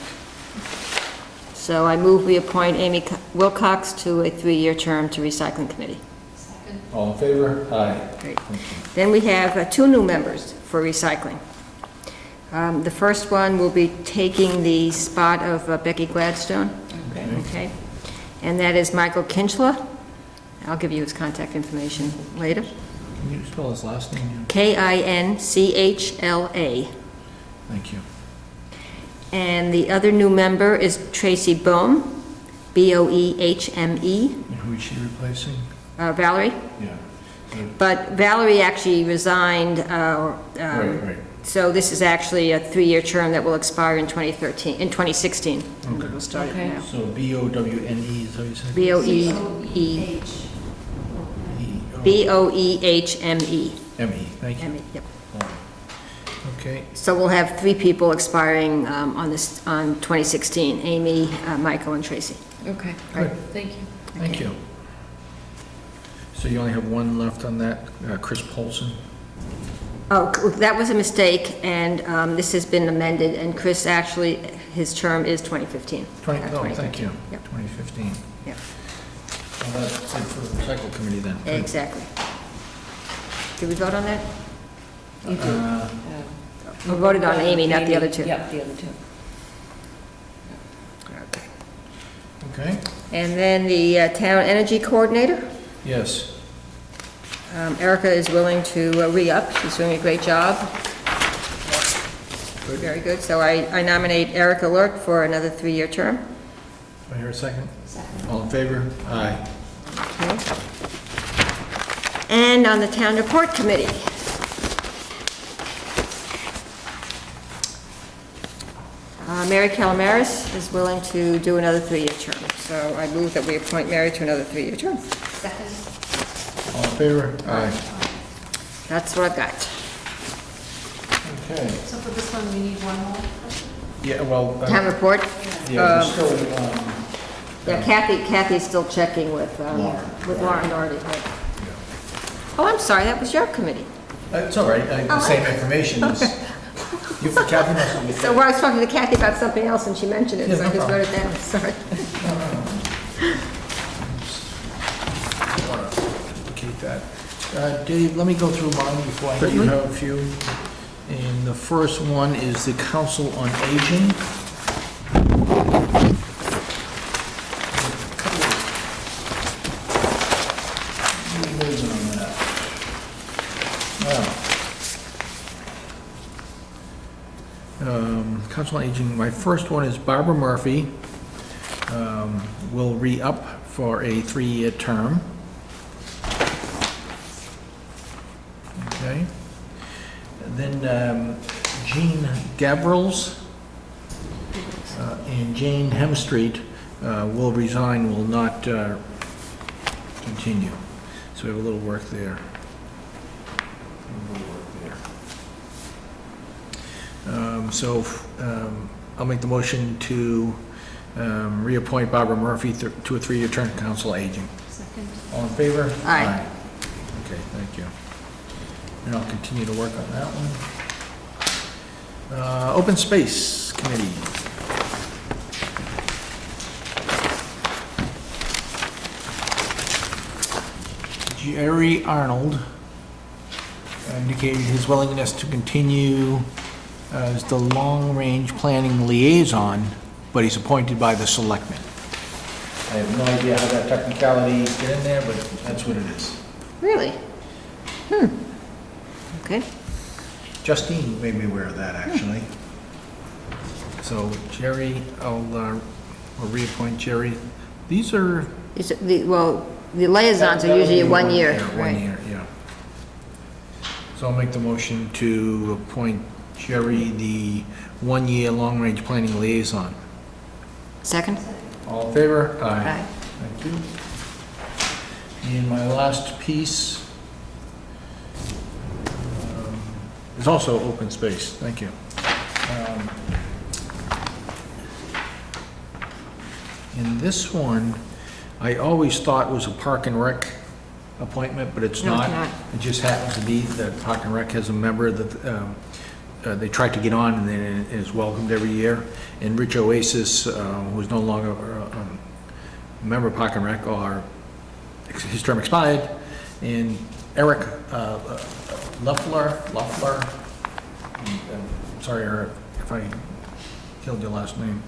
So I move we appoint Amy Wilcox to a 3-year term to Recycling Committee. Second. All in favor? Aye. Great. Then we have 2 new members for recycling. The first one will be taking the spot of Becky Gladstone. Okay. And that is Michael Kinchla. I'll give you his contact information later. Can you spell his last name? Kinchla. Thank you. And the other new member is Tracy Boehm, Boehme, And who is she replacing? Valerie. Yeah. But Valerie actually resigned, Right. so this is actually a 3-year term that will expire in 2016. Okay. We'll start it Okay. now. So B-O-W-N-E is how you say it? Boehme. C-O-H. M-E, thank you. Yep. Okay, So we'll have 3 people expiring on 2016, Amy, Michael, and Tracy. Okay, good, thank you. thank you. So you only have one left on that, Chris Polson? Oh, that was a mistake, and this has been amended, and Chris, actually, his term is 2015. 20, thank you. Yep. 2015. Yep, Well, that's it for the recycle committee then. Good. exactly. Did we vote on that? You do. We voted on Amy, not the other 2. Yep, the other 2. Okay. Okay, And then the Town Energy Coordinator, yes. Erica is willing to re-up. She's doing a great job. Very good. So I nominate Erica Lurk for another 3-year term. Do I hear a second? Second. All in favor? Aye. Okay. And on the Town Report Committee, Mary Calamaris is willing to do another 3-year term. So I move that we appoint Mary to another 3-year term. Second. All in favor? Aye. That's what I've got. Okay. So for this one, we need one more person? Yeah, well, Town Report, yeah, we're still, yeah, Kathy's still checking with Lauren Doherty. Right. Oh, I'm sorry, that was your committee. it's all right, the same information is, you for Kathy must have. So I was talking to Kathy about something else and she mentioned it, Yeah, so I no just problem. wrote it down, sorry. I want to duplicate that. Dave, let me go through mine before I give you a few. And the first one is the Council on Aging. Moving on that. Council on Aging, my first one is Barbara Murphy, will re-up for a 3-year term. Okay. And then Jean Gavrils and Jane Hemstreet will resign, will not continue. So we have a little work there. I'll make the motion to reappoint Barbara Murphy to a 3-year term to Council Aging. Second. All in favor? Aye. Okay, thank you. And I'll continue to work on that one. Open Space Committee. Jerry Arnold indicated his willingness to continue as the long-range planning liaison, but he's appointed by the Selectmen. I have no idea how that technicality get in there, but that's what it is. Really? Okay. Justine made me aware of that, actually. So Jerry, I'll reappoint Jerry. These are... Well, the liaisons are usually 1 year. 1 right. year, yeah. So I'll make the motion to appoint Jerry the 1-year long-range planning liaison. Second? All in favor? Aye. Thank you. And my last piece is also open space. Thank you. And this one, I always thought was a Park and Rec appointment, but it's No, not. it's not. It just happens to be that Park and Rec has a member that they tried to get on and then is welcomed every year. And Rich Oasis, who is no longer a member of Park and Rec, his term expired. And Eric Loeffler, sorry Eric if I killed your last name,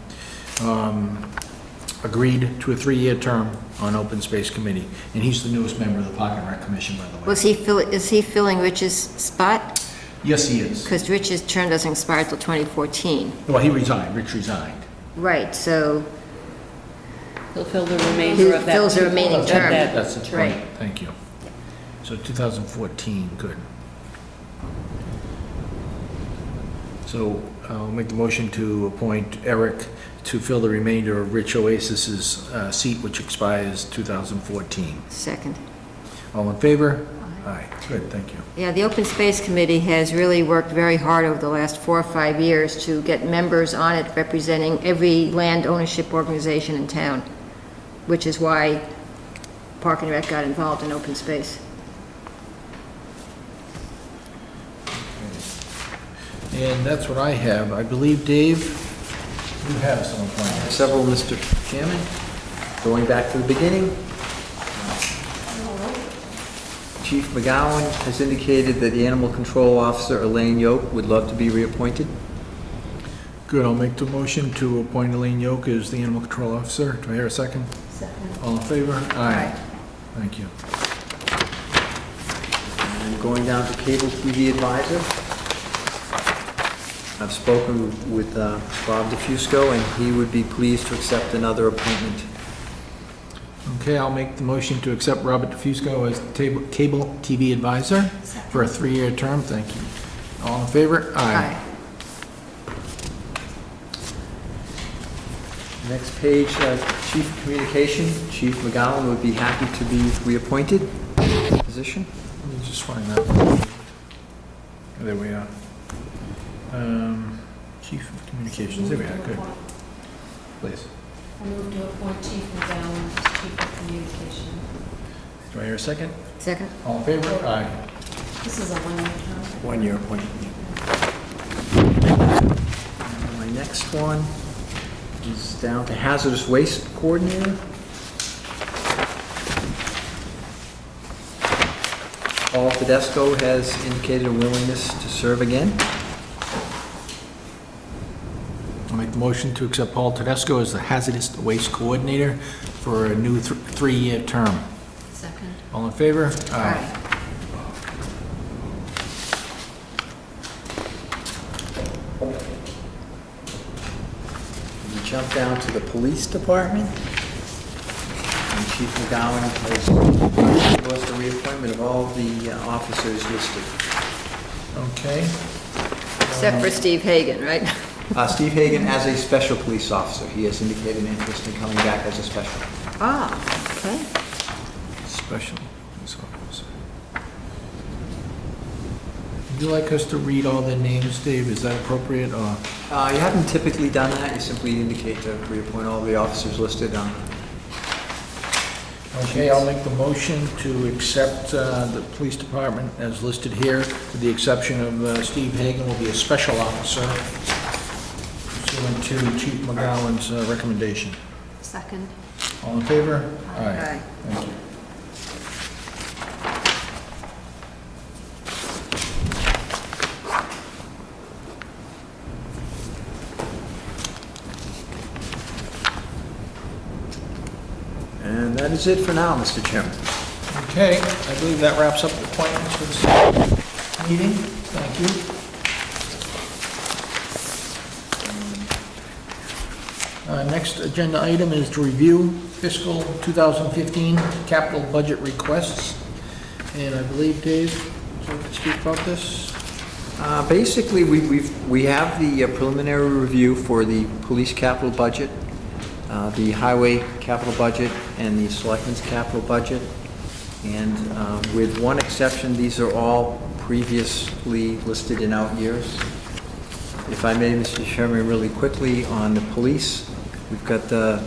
agreed to a 3-year term on Open Space Committee. And he's the newest member of the Park and Rec Commission, by the way. Is he filling Rich's spot? Yes, he is. Because Rich's term doesn't expire till 2014. Well, he resigned, Rich resigned. Right, so He'll fill the remainder of that. Fills the remaining of term. that That's the point, Right. thank you. So 2014, good. So I'll make the motion to appoint Eric to fill the remainder of Rich Oasis's seat, which expires 2014. second. All in favor? Aye. Good, thank you. Yeah, the Open Space Committee has really worked very hard over the last 4 or 5 years to get members on it representing every land ownership organization in town, which is why Park and Rec got involved in open space. And that's what I have. I believe, Dave, you have some appointments. Several, Mr. Chairman. Going back to the beginning, Chief McGowan has indicated that the Animal Control Officer, Elaine Yoke, would love to be reappointed. Good, I'll make the motion to appoint Elaine Yoke as the Animal Control Officer. Do I hear a second? Second. All in favor? Aye. Thank you. And going down to Cable TV Advisor, I've spoken with Bob DeFusco, and he would be pleased to accept another appointment. Okay, I'll make the motion to accept Robert DeFusco as Cable TV Advisor for a 3-year term. Thank you. All in favor? Aye. Next page, Chief of Communication, Chief McGowan would be happy to be reappointed position. Let me just find that. There we are. Chief of Communications, there we are, good. Please. I move to appoint Chief McGowan as Chief of Communication. Do I hear a second? Second? All in favor? Aye. This is a one-year term. One-year appointment. And my next one is down to Hazardous Waste Coordinator. Paul Tedesco has indicated a willingness to serve again. I'll make the motion to accept Paul Tedesco as the Hazardous Waste Coordinator for a new 3-year term. Second. All in favor? We jump down to the Police Department. And Chief McGowan has endorsed the reappointment of all the officers listed. Okay. Except for Steve Hagan, right? Steve Hagan as a special police officer. He has indicated an interest in coming back as a special. Ah, okay. Special police officer. Would you like us to read all the names, Dave? Is that appropriate, or? You haven't typically done that. You simply indicate to reappoint all the officers listed on. Okay, I'll make the motion to accept the police department as listed here, with the exception of Steve Hagan will be a special officer, pursuant to Chief McGowan's recommendation. Second. All in favor? Aye. Thank you. And that is it for now, Mr. Chairman. Okay, I believe that wraps up the appointments for this meeting. Thank you. Next agenda item is to review fiscal 2015 capital budget requests. And I believe, Dave, would you like to speak about this? Basically, we have the preliminary review for the police capital budget, the highway capital budget, and the selectmen's capital budget. And with one exception, these are all previously listed in out years. If I may, Mr. Chairman, really quickly on the police, we've got the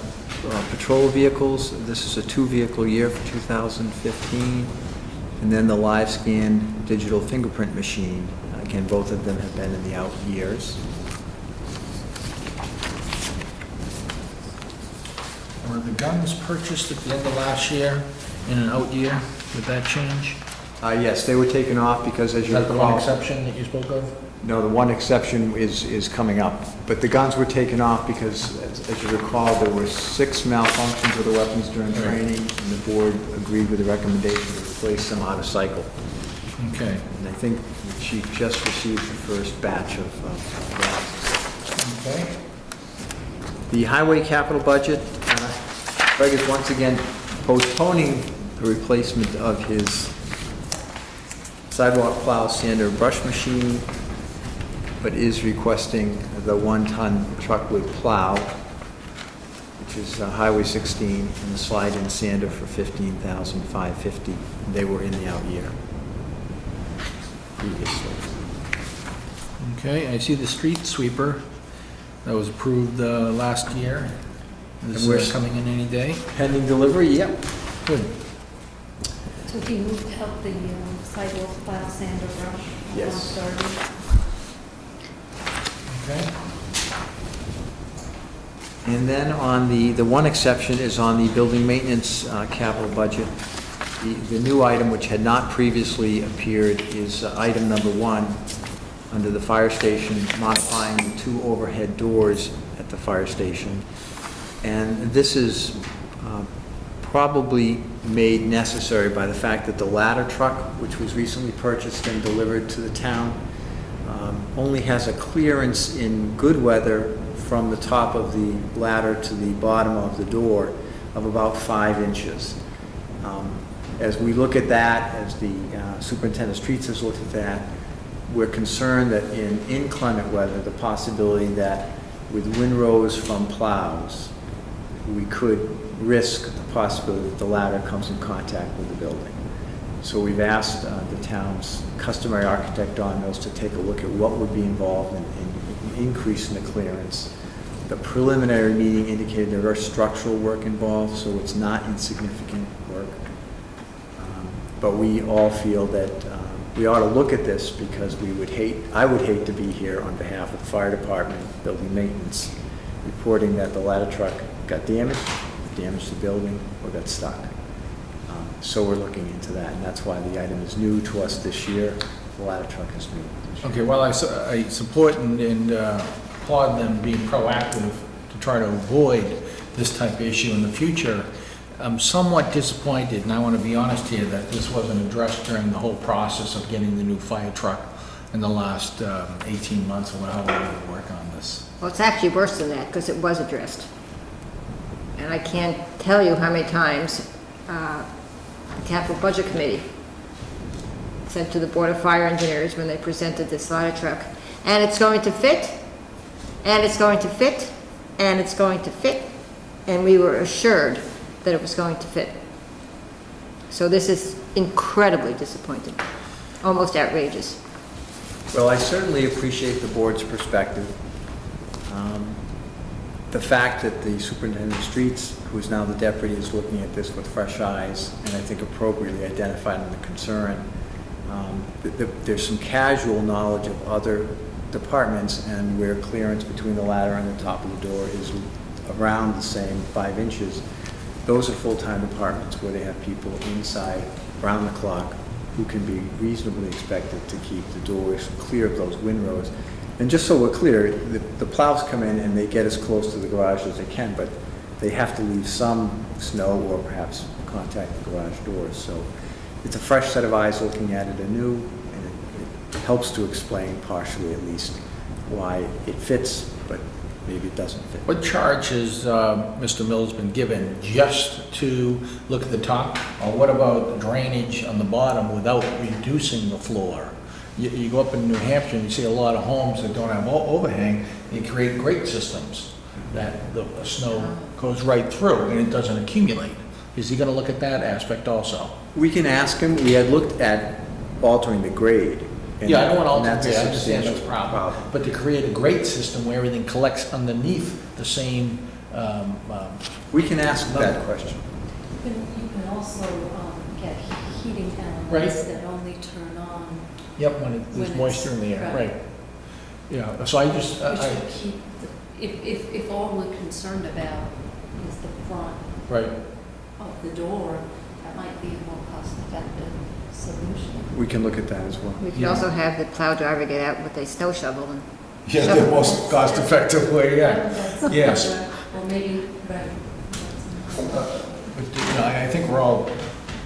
patrol vehicles. This is a 2-vehicle year for 2015. And then the live scan digital fingerprint machine Again, both of them have been in the out years. Were the guns purchased at the end of last year in an out year? Did that change? Yes, they were taken off because, as Is you that the one recall... exception that you spoke of? No, the one exception is coming up. But the guns were taken off because, as you recall, there were 6 malfunctions of the weapons during training, and the board agreed with the recommendation to replace them out of cycle. Okay. And I think the chief just received the first batch of that. Okay. The highway capital budget, Greg is once again postponing the replacement of his sidewalk plow, sander, brush machine, but is requesting the 1-ton truck with plow, which is Highway 16, and the slide-in sander for $15,550. They were in the out year previously. Okay, I see the street sweeper that was approved last year. Is And we're this coming in any day? Pending delivery, yep. Good. So he moved out the sidewalk plow, sander, brush? Yes. Okay. And then on the one exception is on the building maintenance capital budget. The new item, which had not previously appeared, is item number 1 under the fire station, modifying the 2 overhead doors at the fire station. And this is probably made necessary by the fact that the ladder truck, which was recently purchased and delivered to the town, only has a clearance in good weather from the top of the ladder to the bottom of the door of about 5 inches. As we look at that, as the superintendent of streets has looked at that, we're concerned that in inclement weather, the possibility that with windrows from plows, we could risk the possibility that the ladder comes in contact with the building. So we've asked the town's customary architect, Don Mills, to take a look at what would be involved in increasing the clearance. The preliminary meeting indicated there are structural work involved, so it's not insignificant work. But we all feel that we ought to look at this because I would hate to be here on behalf of the fire department, building maintenance, reporting that the ladder truck got damaged the building, or got stuck. So we're looking into that, and that's why the item is new to us this year. The ladder truck is new this year. Okay, well, I support and applaud them being proactive to try to avoid this type of issue in the future. I'm somewhat disappointed, and I want to be honest here, that this wasn't addressed during the whole process of getting the new fire truck in the last 18 months, or however we work on this. Well, it's actually worse than that, because it was addressed. And I can't tell you how many times the Capital Budget Committee said to the Board of Fire Engineers when they presented this ladder truck, and it's going to fit, and it's going to fit, and it's going to fit, and we were assured that it was going to fit. So this is incredibly disappointing, almost outrageous. Well, I certainly appreciate the board's perspective. The fact that the superintendent of streets, who is now the deputy, is looking at this with fresh eyes, and I think appropriately identifying the concern. There's some casual knowledge of other departments, and where clearance between the ladder and the top of the door is around the same 5 inches. Those are full-time departments where they have people inside, around the clock, who can be reasonably expected to keep the doors clear of those windrows. And just so we're clear, the plows come in and they get as close to the garage as they can, but they have to leave some snow or perhaps contact the garage doors. So it's a fresh set of eyes looking at it anew, and it helps to explain, partially at least, why it fits, but maybe it doesn't fit. What charge has Mr. Mills been given just to look at the top? Or what about drainage on the bottom without reducing the floor? You go up in New Hampshire and you see a lot of homes that don't have overhang. They create grate systems that the snow goes right through and it doesn't accumulate. Is he going to look at that aspect also? We can ask him. We had looked at altering the grade. Yeah, I don't want to alter that's the a grade, I understand that's a substantial problem. But to create a grate system where everything collects underneath the same... We can ask that question. You can also get heating Right. elements that only turn on Yep, when When there's it's- moisture in the air, right. right. Yeah, so I just, We should keep, if all we're concerned about is the front right, of the door, that might be a more cost-effective solution. We can look at that as well. We could Yeah. also have the plow driver get out with a snow shovel and yeah, the most cost-effective way, yeah. That's- Yes. Well, maybe, right. But, I think we're all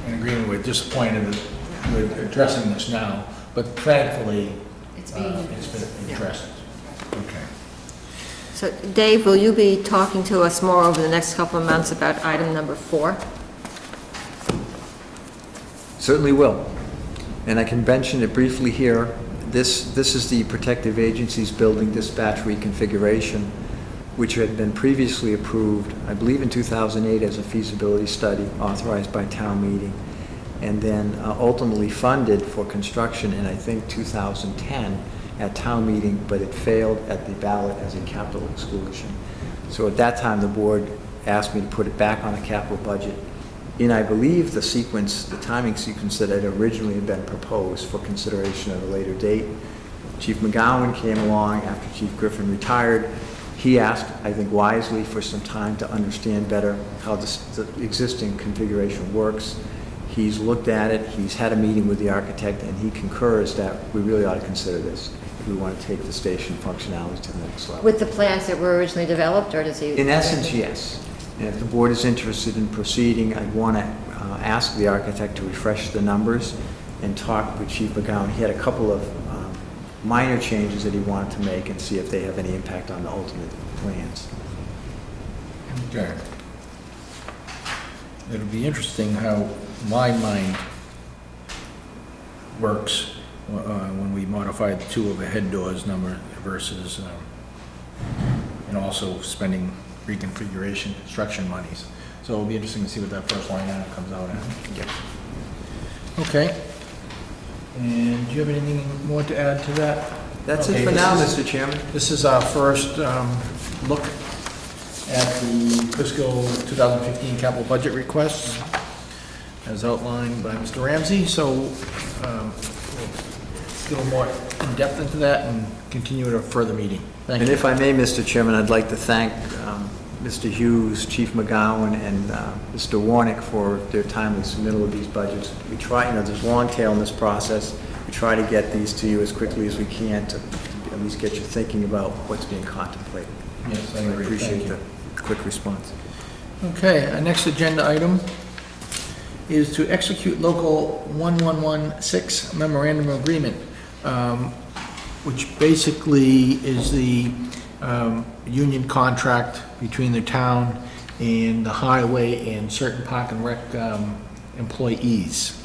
in agreement, we're disappointed that we're addressing this now, but thankfully, It's being it's been addressed. Okay. So Dave, will you be talking to us more over the next couple of months about item number 4? Certainly will. And I can mention it briefly here. This is the Protective Agency's building dispatch reconfiguration, which had been previously approved, I believe in 2008, as a feasibility study authorized by town meeting, and then ultimately funded for construction in, I think, 2010 at town meeting, but it failed at the ballot as a capital exclusion. So at that time, the board asked me to put it back on the capital budget in, I believe, the sequence, the timing sequence that had originally been proposed for consideration at a later date. Chief McGowan came along after Chief Griffin retired. He asked, I think wisely, for some time to understand better how the existing configuration works. He's looked at it, he's had a meeting with the architect, and he concurs that we really ought to consider this if we want to take the station functionality to the next level. With the plans that were originally developed, or does he? In essence, yes. And if the board is interested in proceeding, I'd want to ask the architect to refresh the numbers and talk with Chief McGowan. He had a couple of minor changes that he wanted to make and see if they have any impact on the ultimate plans. Okay. It'll be interesting how my mind works when we modify the 2 overhead doors number versus, and also spending reconfiguration construction monies. So it'll be interesting to see what that first line item comes out at. Yep. Okay. And do you have anything more to add to that? That's Okay, it for now, this Mr. Chairman. This is our first look at the fiscal 2015 capital budget requests as outlined by Mr. Ramsey. So we'll get a little more in-depth into that and continue at a further meeting. Thank And you. if I may, Mr. Chairman, I'd like to thank Mr. Hughes, Chief McGowan, and Mr. Warnick for their timely submittal of these budgets. We try, there's a long tail in this process. We try to get these to you as quickly as we can to at least get you thinking about what's being contemplated. Yes, I I agree. appreciate Thank the you. quick response. Okay, our next agenda item is to execute local 1116 memorandum of agreement, which basically is the union contract between the town and the highway and certain park and rec employees.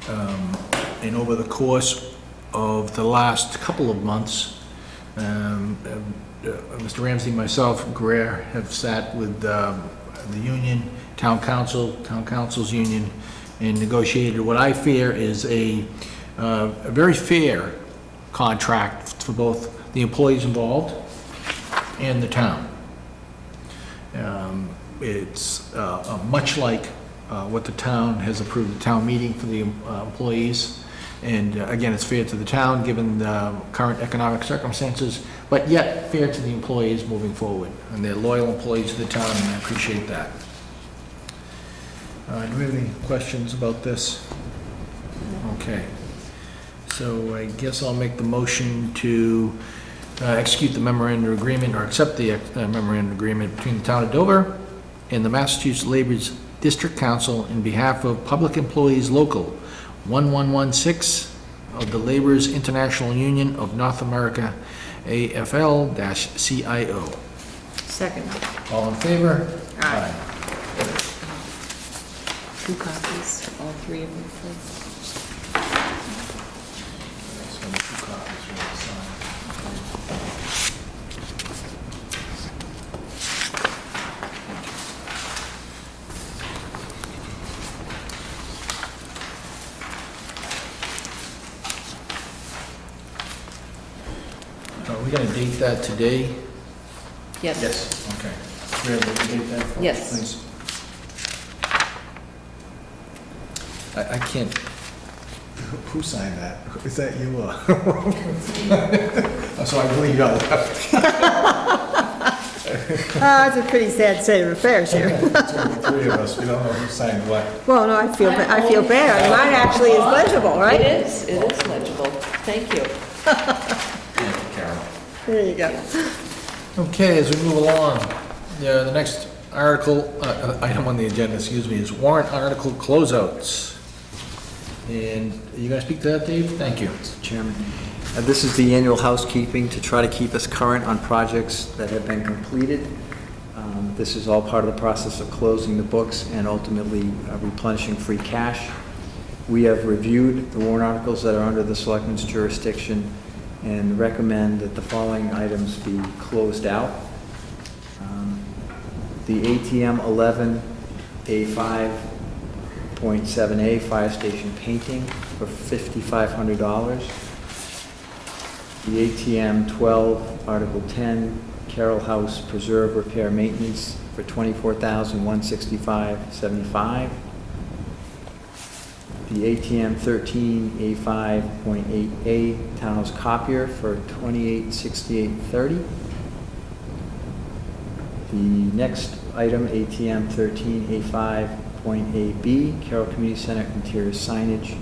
And over the course of the last couple of months, Mr. Ramsey and myself, Greer, have sat with the union, town council's union, and negotiated what I fear is a very fair contract for both the employees involved and the town. It's much like what the town has approved at town meeting for the employees. And again, it's fair to the town, given the current economic circumstances, but yet fair to the employees moving forward. And they're loyal employees of the town, and I appreciate that. Do we have any questions about this? Okay. So I guess I'll make the motion to execute the memorandum of agreement, or accept the memorandum of agreement between the town of Dover and the Massachusetts Labor's District Council in behalf of Public Employees Local 1116 of the Laborers International Union of North America, AFL-CIO. Second. All in favor? Aye. 2 copies, all 3 of them, please. So 2 copies for the sign. Are we gonna date that today? Yes. Okay. We have to date that for us, Yes. please. I can't Who signed that? Is that you? So I believe y'all left. It's a pretty sad state of affairs here. Three of us, we don't know who signed what. Well, no, I feel bad. Mine actually is legible, right? It is legible. Thank you. Carol. There you go. Okay, as we move along, the next article, item on the agenda, is warrant article closeouts. And are you going to speak to that, Dave? Thank you. Mr. Chairman. This is the annual housekeeping to try to keep us current on projects that have been completed. This is all part of the process of closing the books and ultimately replenishing free cash. We have reviewed the warrant articles that are under the Selectmen's jurisdiction and recommend that the following items be closed out. The ATM 11 A5.7A fire station painting for $5,500. The ATM 12 Article 10 Carroll House Preserve Repair Maintenance for $24,165.75. The ATM 13 A5.8A Townhouse Copier for $28,6830. The next item, ATM 13 A5.8B Carroll Community Center Interior Signage.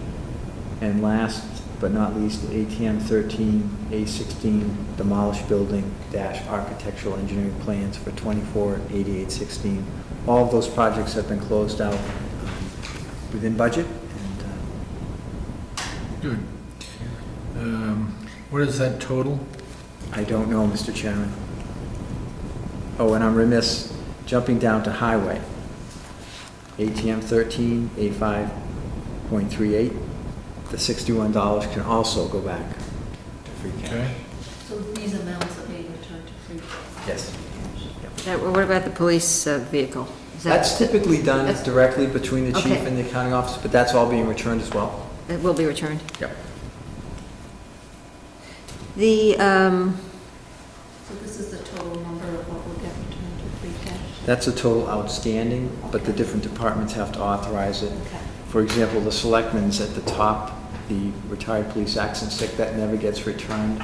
And last but not least, ATM 13 A16 Demolish Building - Architectural Engineering Plans for $24,8816. All of those projects have been closed out within budget. Good. What is that total? I don't know, Mr. Chairman. Oh, and I'm remiss, jumping down to highway. ATM 13 A5.38. The $61 can also go back to free cash. Okay. So these amounts are being returned to free cash? Yes. What about the police vehicle? Is that- That's typically done That's- directly between the chief Okay. and the accounting office, but that's all being returned as well. It will be returned. Yep. The, So this is the total number of what will get returned to free cash? That's a total outstanding, but the different departments have to authorize it. Okay. For example, the selectmen's at the top, the retired police accident sick, that never gets returned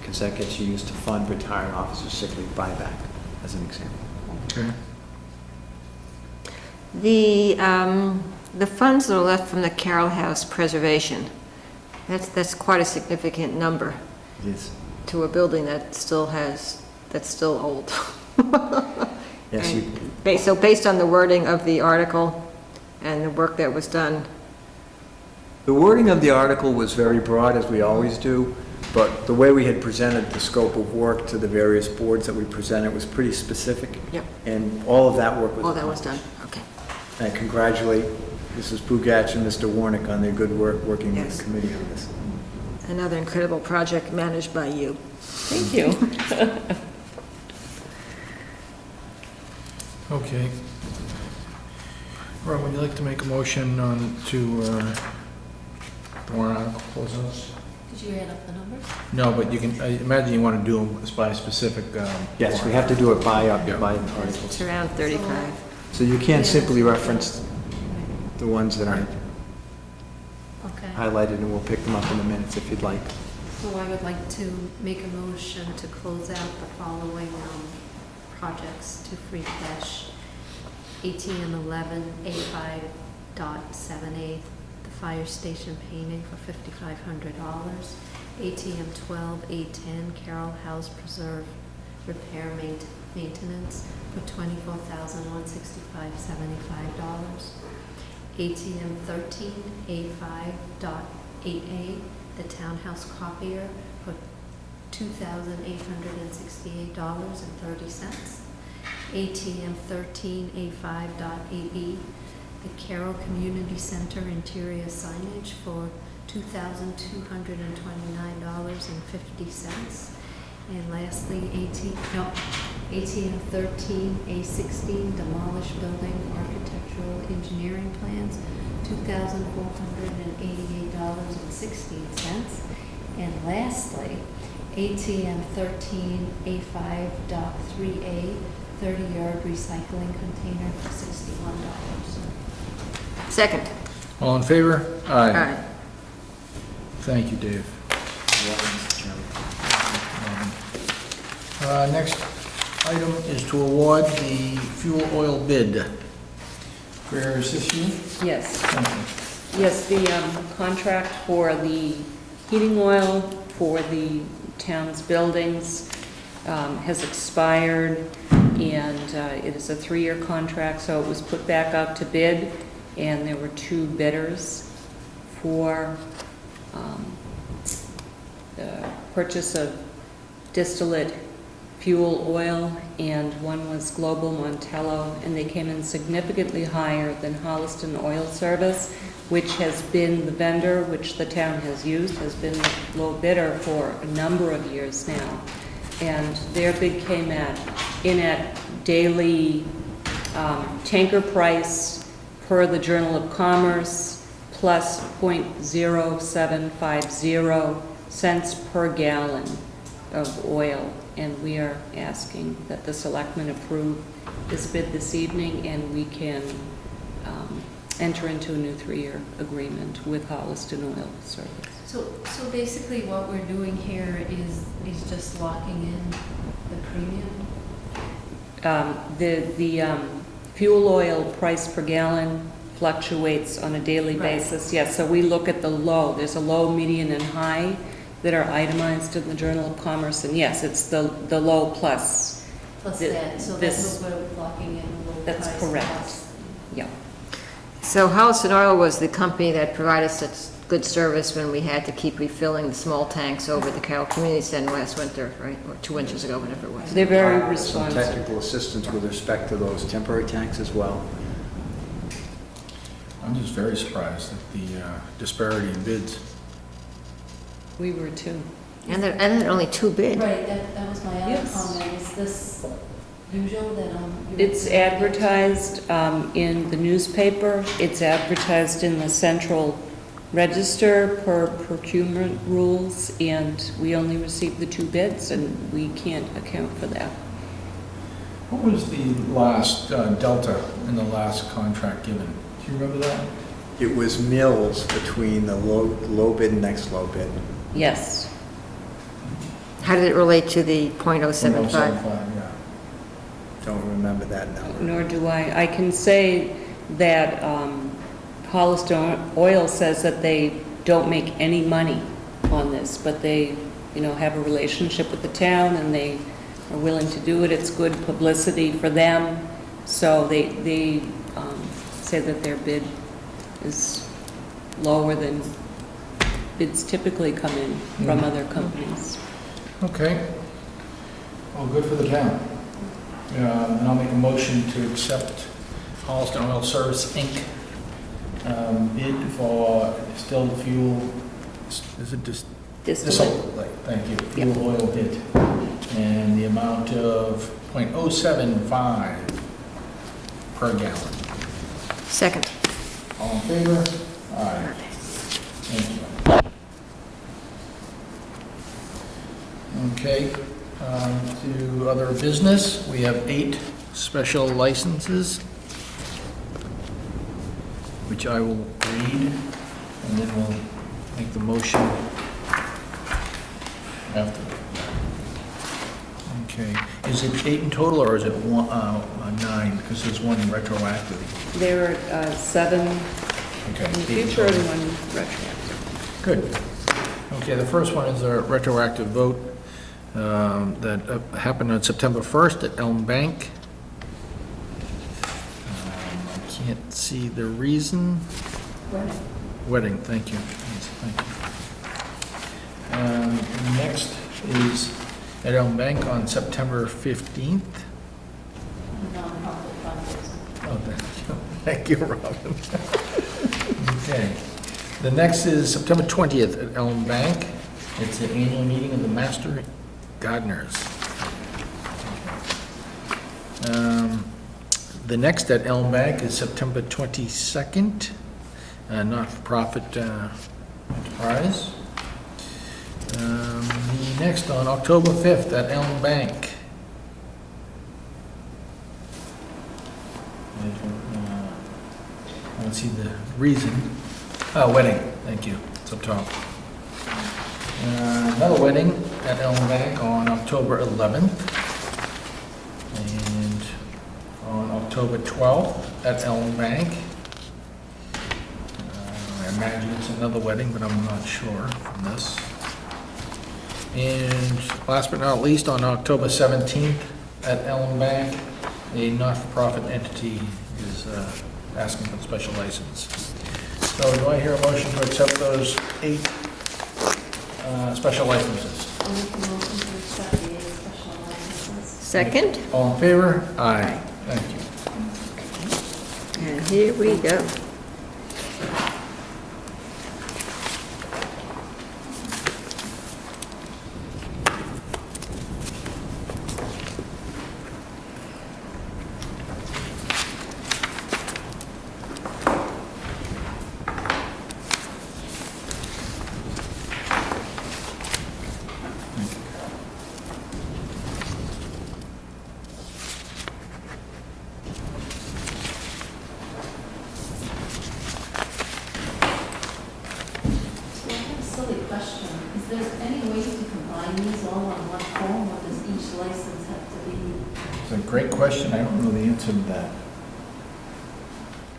because that gets used to fund retired officers' sick leave buyback, as an example. Okay. the funds that are left from the Carroll House preservation, that's quite a significant number Yes. to a building that still has, that's still old. Yes, you, So based on the wording of the article and the work that was done, the wording of the article was very broad, as we always do, but the way we had presented the scope of work to the various boards that we presented was pretty specific. Yep. And all of that work was all that was done, accomplished. okay. I congratulate Mrs. Pugatch and Mr. Warnick on their good work working with Yes. the committee on this. Another incredible project managed by you. Thank you. Okay. Rob, would you like to make a motion on to the warrant article closeouts? Did you add up the numbers? No, but you can, I imagine you want to do them by specific. Yes, we have to do it by Yeah. articles. It's around 35. So you can simply reference the ones that are Okay. highlighted, and we'll pick them up in the minutes if you'd like. So I would like to make a motion to close out the following projects to free cash. ATM 11 A5.78, the fire station painting for $5,500. ATM 12 A10 Carroll House Preserve repair maintenance for $24,165.75. ATM 13 A5.8A, the townhouse copier for $2,868.30. ATM 13 A5.8E, the Carroll Community Center interior signage for $2,229.50. And lastly, ATM 13 A16 demolish building architectural engineering plans, $2,488.16. And lastly, ATM 13 A5.3A 30-yard recycling container for $61. Second. All in favor? All right. Thank you, Dave. Next item is to award the fuel oil bid. Where is this you? Yes. Thank you. Yes, the contract for the heating oil for the town's buildings has expired, and it is a 3-year contract, so it was put back out to bid, and there were 2 bidders for the purchase of distillate fuel oil, and one was Global Montello, and they came in significantly higher than Holliston Oil Service, which has been the vendor which the town has used, has been the low bidder for a number of years now. And their bid came in at daily tanker price per the Journal of Commerce plus 0.0750 cents per gallon of oil. And we are asking that the selectmen approve this bid this evening, and we can enter into a new 3-year agreement with Holliston Oil Service. So basically what we're doing here is just locking in the premium? The fuel oil price per gallon fluctuates on a daily Right. basis. Yes, so we look at the low. There's a low, median, and high that are itemized in the Journal of Commerce, and yes, it's the low plus. Plus Th- that, so this- that's what we're locking in, a low That's price correct. plus. Yeah. So Holliston Oil was the company that provided such good service when we had to keep refilling the small tanks over at the Carroll Community Center last winter, right? Or 2 winters ago, whatever it was. They're very Some responsive. technical assistance with respect to those temporary tanks as well. I'm just very surprised at the disparity in bids. We were too. And there are only 2 bid. Right, that was my other Yes. comment, is this usual that, It's advertised in the newspaper, it's advertised in the central register per procurement rules, and we only received the 2 bids, and we can't account for that. What was the last delta in the last contract given? Do you remember that? It was mills between the low bid and next low bid. Yes. How did it relate to the .075? 0.075, yeah. Don't remember that number. Nor do I. I can say that Holliston Oil says that they don't make any money on this, but they, have a relationship with the town, and they are willing to do it. It's good publicity for them, so they say that their bid is lower than bids typically come in from other companies. Okay. Well, good for the town. And I'll make a motion to accept Holliston Oil Service, Inc. Bid for distilled fuel, is it Distillate. Thank you, Yep. fuel oil bid. And the amount of .075 per gallon. Second. All in favor? Aye. Thank you. Okay, to other business, we have 8 special licenses, which I will read, and then we'll make the motion after. Okay, is it 8 in total, or is it 9, because there's one retroactive? There are 7 Okay. in the 8 in future and total. 1 retroactive. Good. Okay, the first one is a retroactive vote that happened on September 1st at Elm Bank. I can't see the reason. Wedding, thank you. Yes, thank you. Next is at Elm Bank on September 15th. Non-profit fundraiser. Oh, thank you. Thank you, Robin. Okay. The next is September 20th at Elm Bank. It's the annual meeting of the Master Gardeners. The next at Elm Bank is September 22nd, not-for-profit enterprise. The next on October 5th at Elm Bank. I don't see the reason. Oh, wedding, thank you, it's up top. Another wedding at Elm Bank on October 11th. And on October 12th at Elm Bank. I imagine it's another wedding, but I'm not sure from this. And last but not least, on October 17th at Elm Bank, a not-for-profit entity is asking for a special license. So do I hear a motion to accept those 8 special licenses? I'll make a motion to accept the 8 special licenses. Second, All in favor? Aye. Thank you. and here we go. So I have a silly question. Is there any way to combine these all on one form, or does each license have to be? It's a great question. I don't know the answer to that.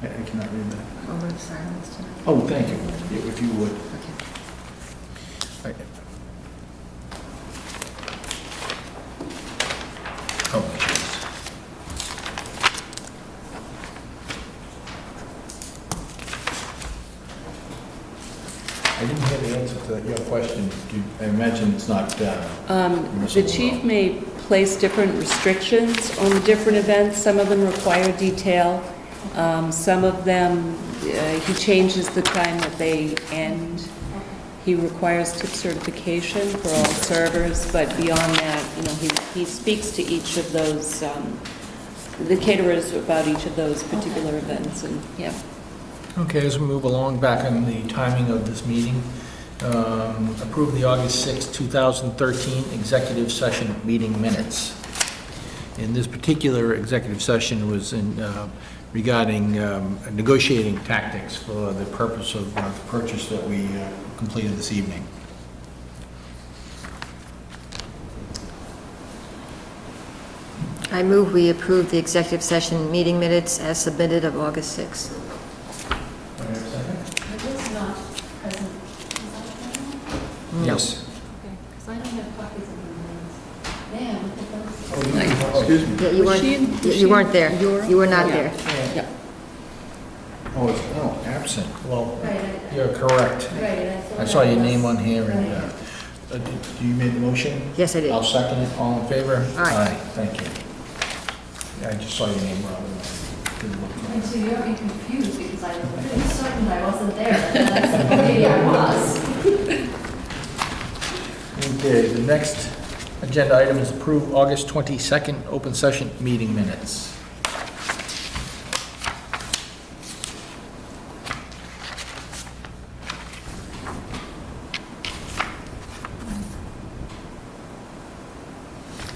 I cannot read that. Moment of silence tonight. Oh, thank you, if you would. Okay. Oh, jeez. I didn't hear the answer to your question. I imagine it's not, The permissible chief law. may place different restrictions on the different events. Some of them require detail. Some of them, he changes the time that they end. He requires tip certification for all servers, but beyond that, he speaks to each of those, the caterers about each of those particular events, and, yeah. Okay, as we move along, back on the timing of this meeting, approve the August 6, 2013 executive session meeting minutes. In this particular executive session was regarding negotiating tactics for the purpose of the purchase that we completed this evening. I move we approve the executive session meeting minutes as submitted of August 6th. Do I have a second? I was not present. Was I present? Yes. Okay, because I don't have copies of the minutes. Damn, look at those. Excuse me. Yeah, you Was she in- weren't, was you she weren't there. your- You were not Yeah. there. Yeah. Oh, absent. Well, Right, you're correct. right, I saw your name on here, and do you made the motion? Yes, I did. I'll second it. All in favor? Aye. Thank you. Yeah, I just saw your name, Robin. Didn't look And for so you're being confused because I was pretty certain I wasn't there, and then I said, maybe I was. it. Okay, the next agenda item is approve August 22nd open session meeting minutes.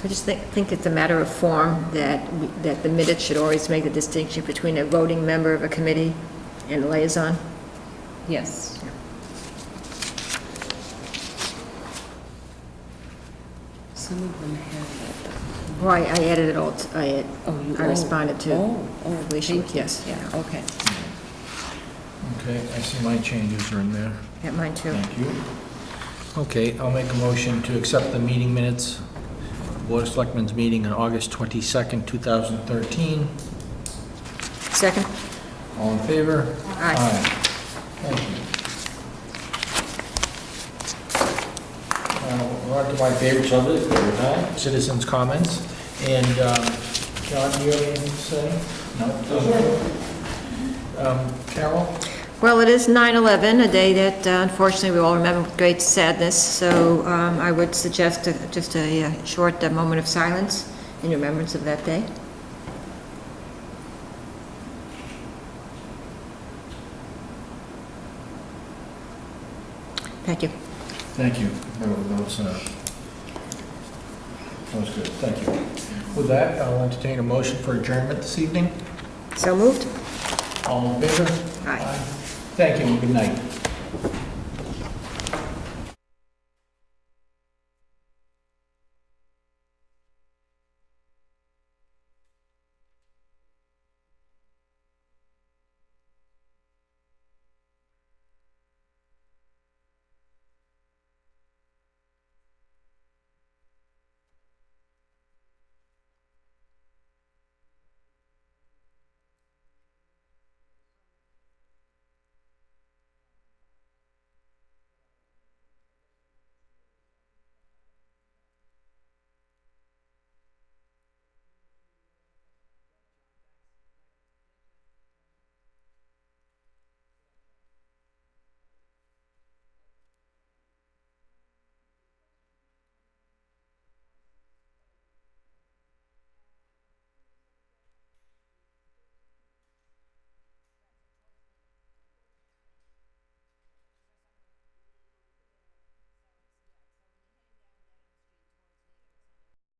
I just think it's a matter of form that that the minutes should always make the distinction between a voting member of a committee and a liaison. Yes. Some of them have that. Well, I added it all, I responded to Oh, Alicia, thank you. yes. Yeah, okay. Okay, I see my changes are in there. Yeah, mine too. Thank you. Okay, I'll make a motion to accept the meeting minutes, Board of Selectmen's meeting on August 22nd, 2013. Second? All in favor? Aye. Thank you. We're on to my favorite subject, citizens' comments. And, John, do you have anything to say? No? Carol? Well, it is 9/11, a day that unfortunately we all remember with great sadness, so I would suggest just a short moment of silence in remembrance of that day. Thank you. Thank you. That was good. Thank you. With that, I'll entertain a motion for adjournment this evening. So moved? All in favor? Aye. Thank you and good night.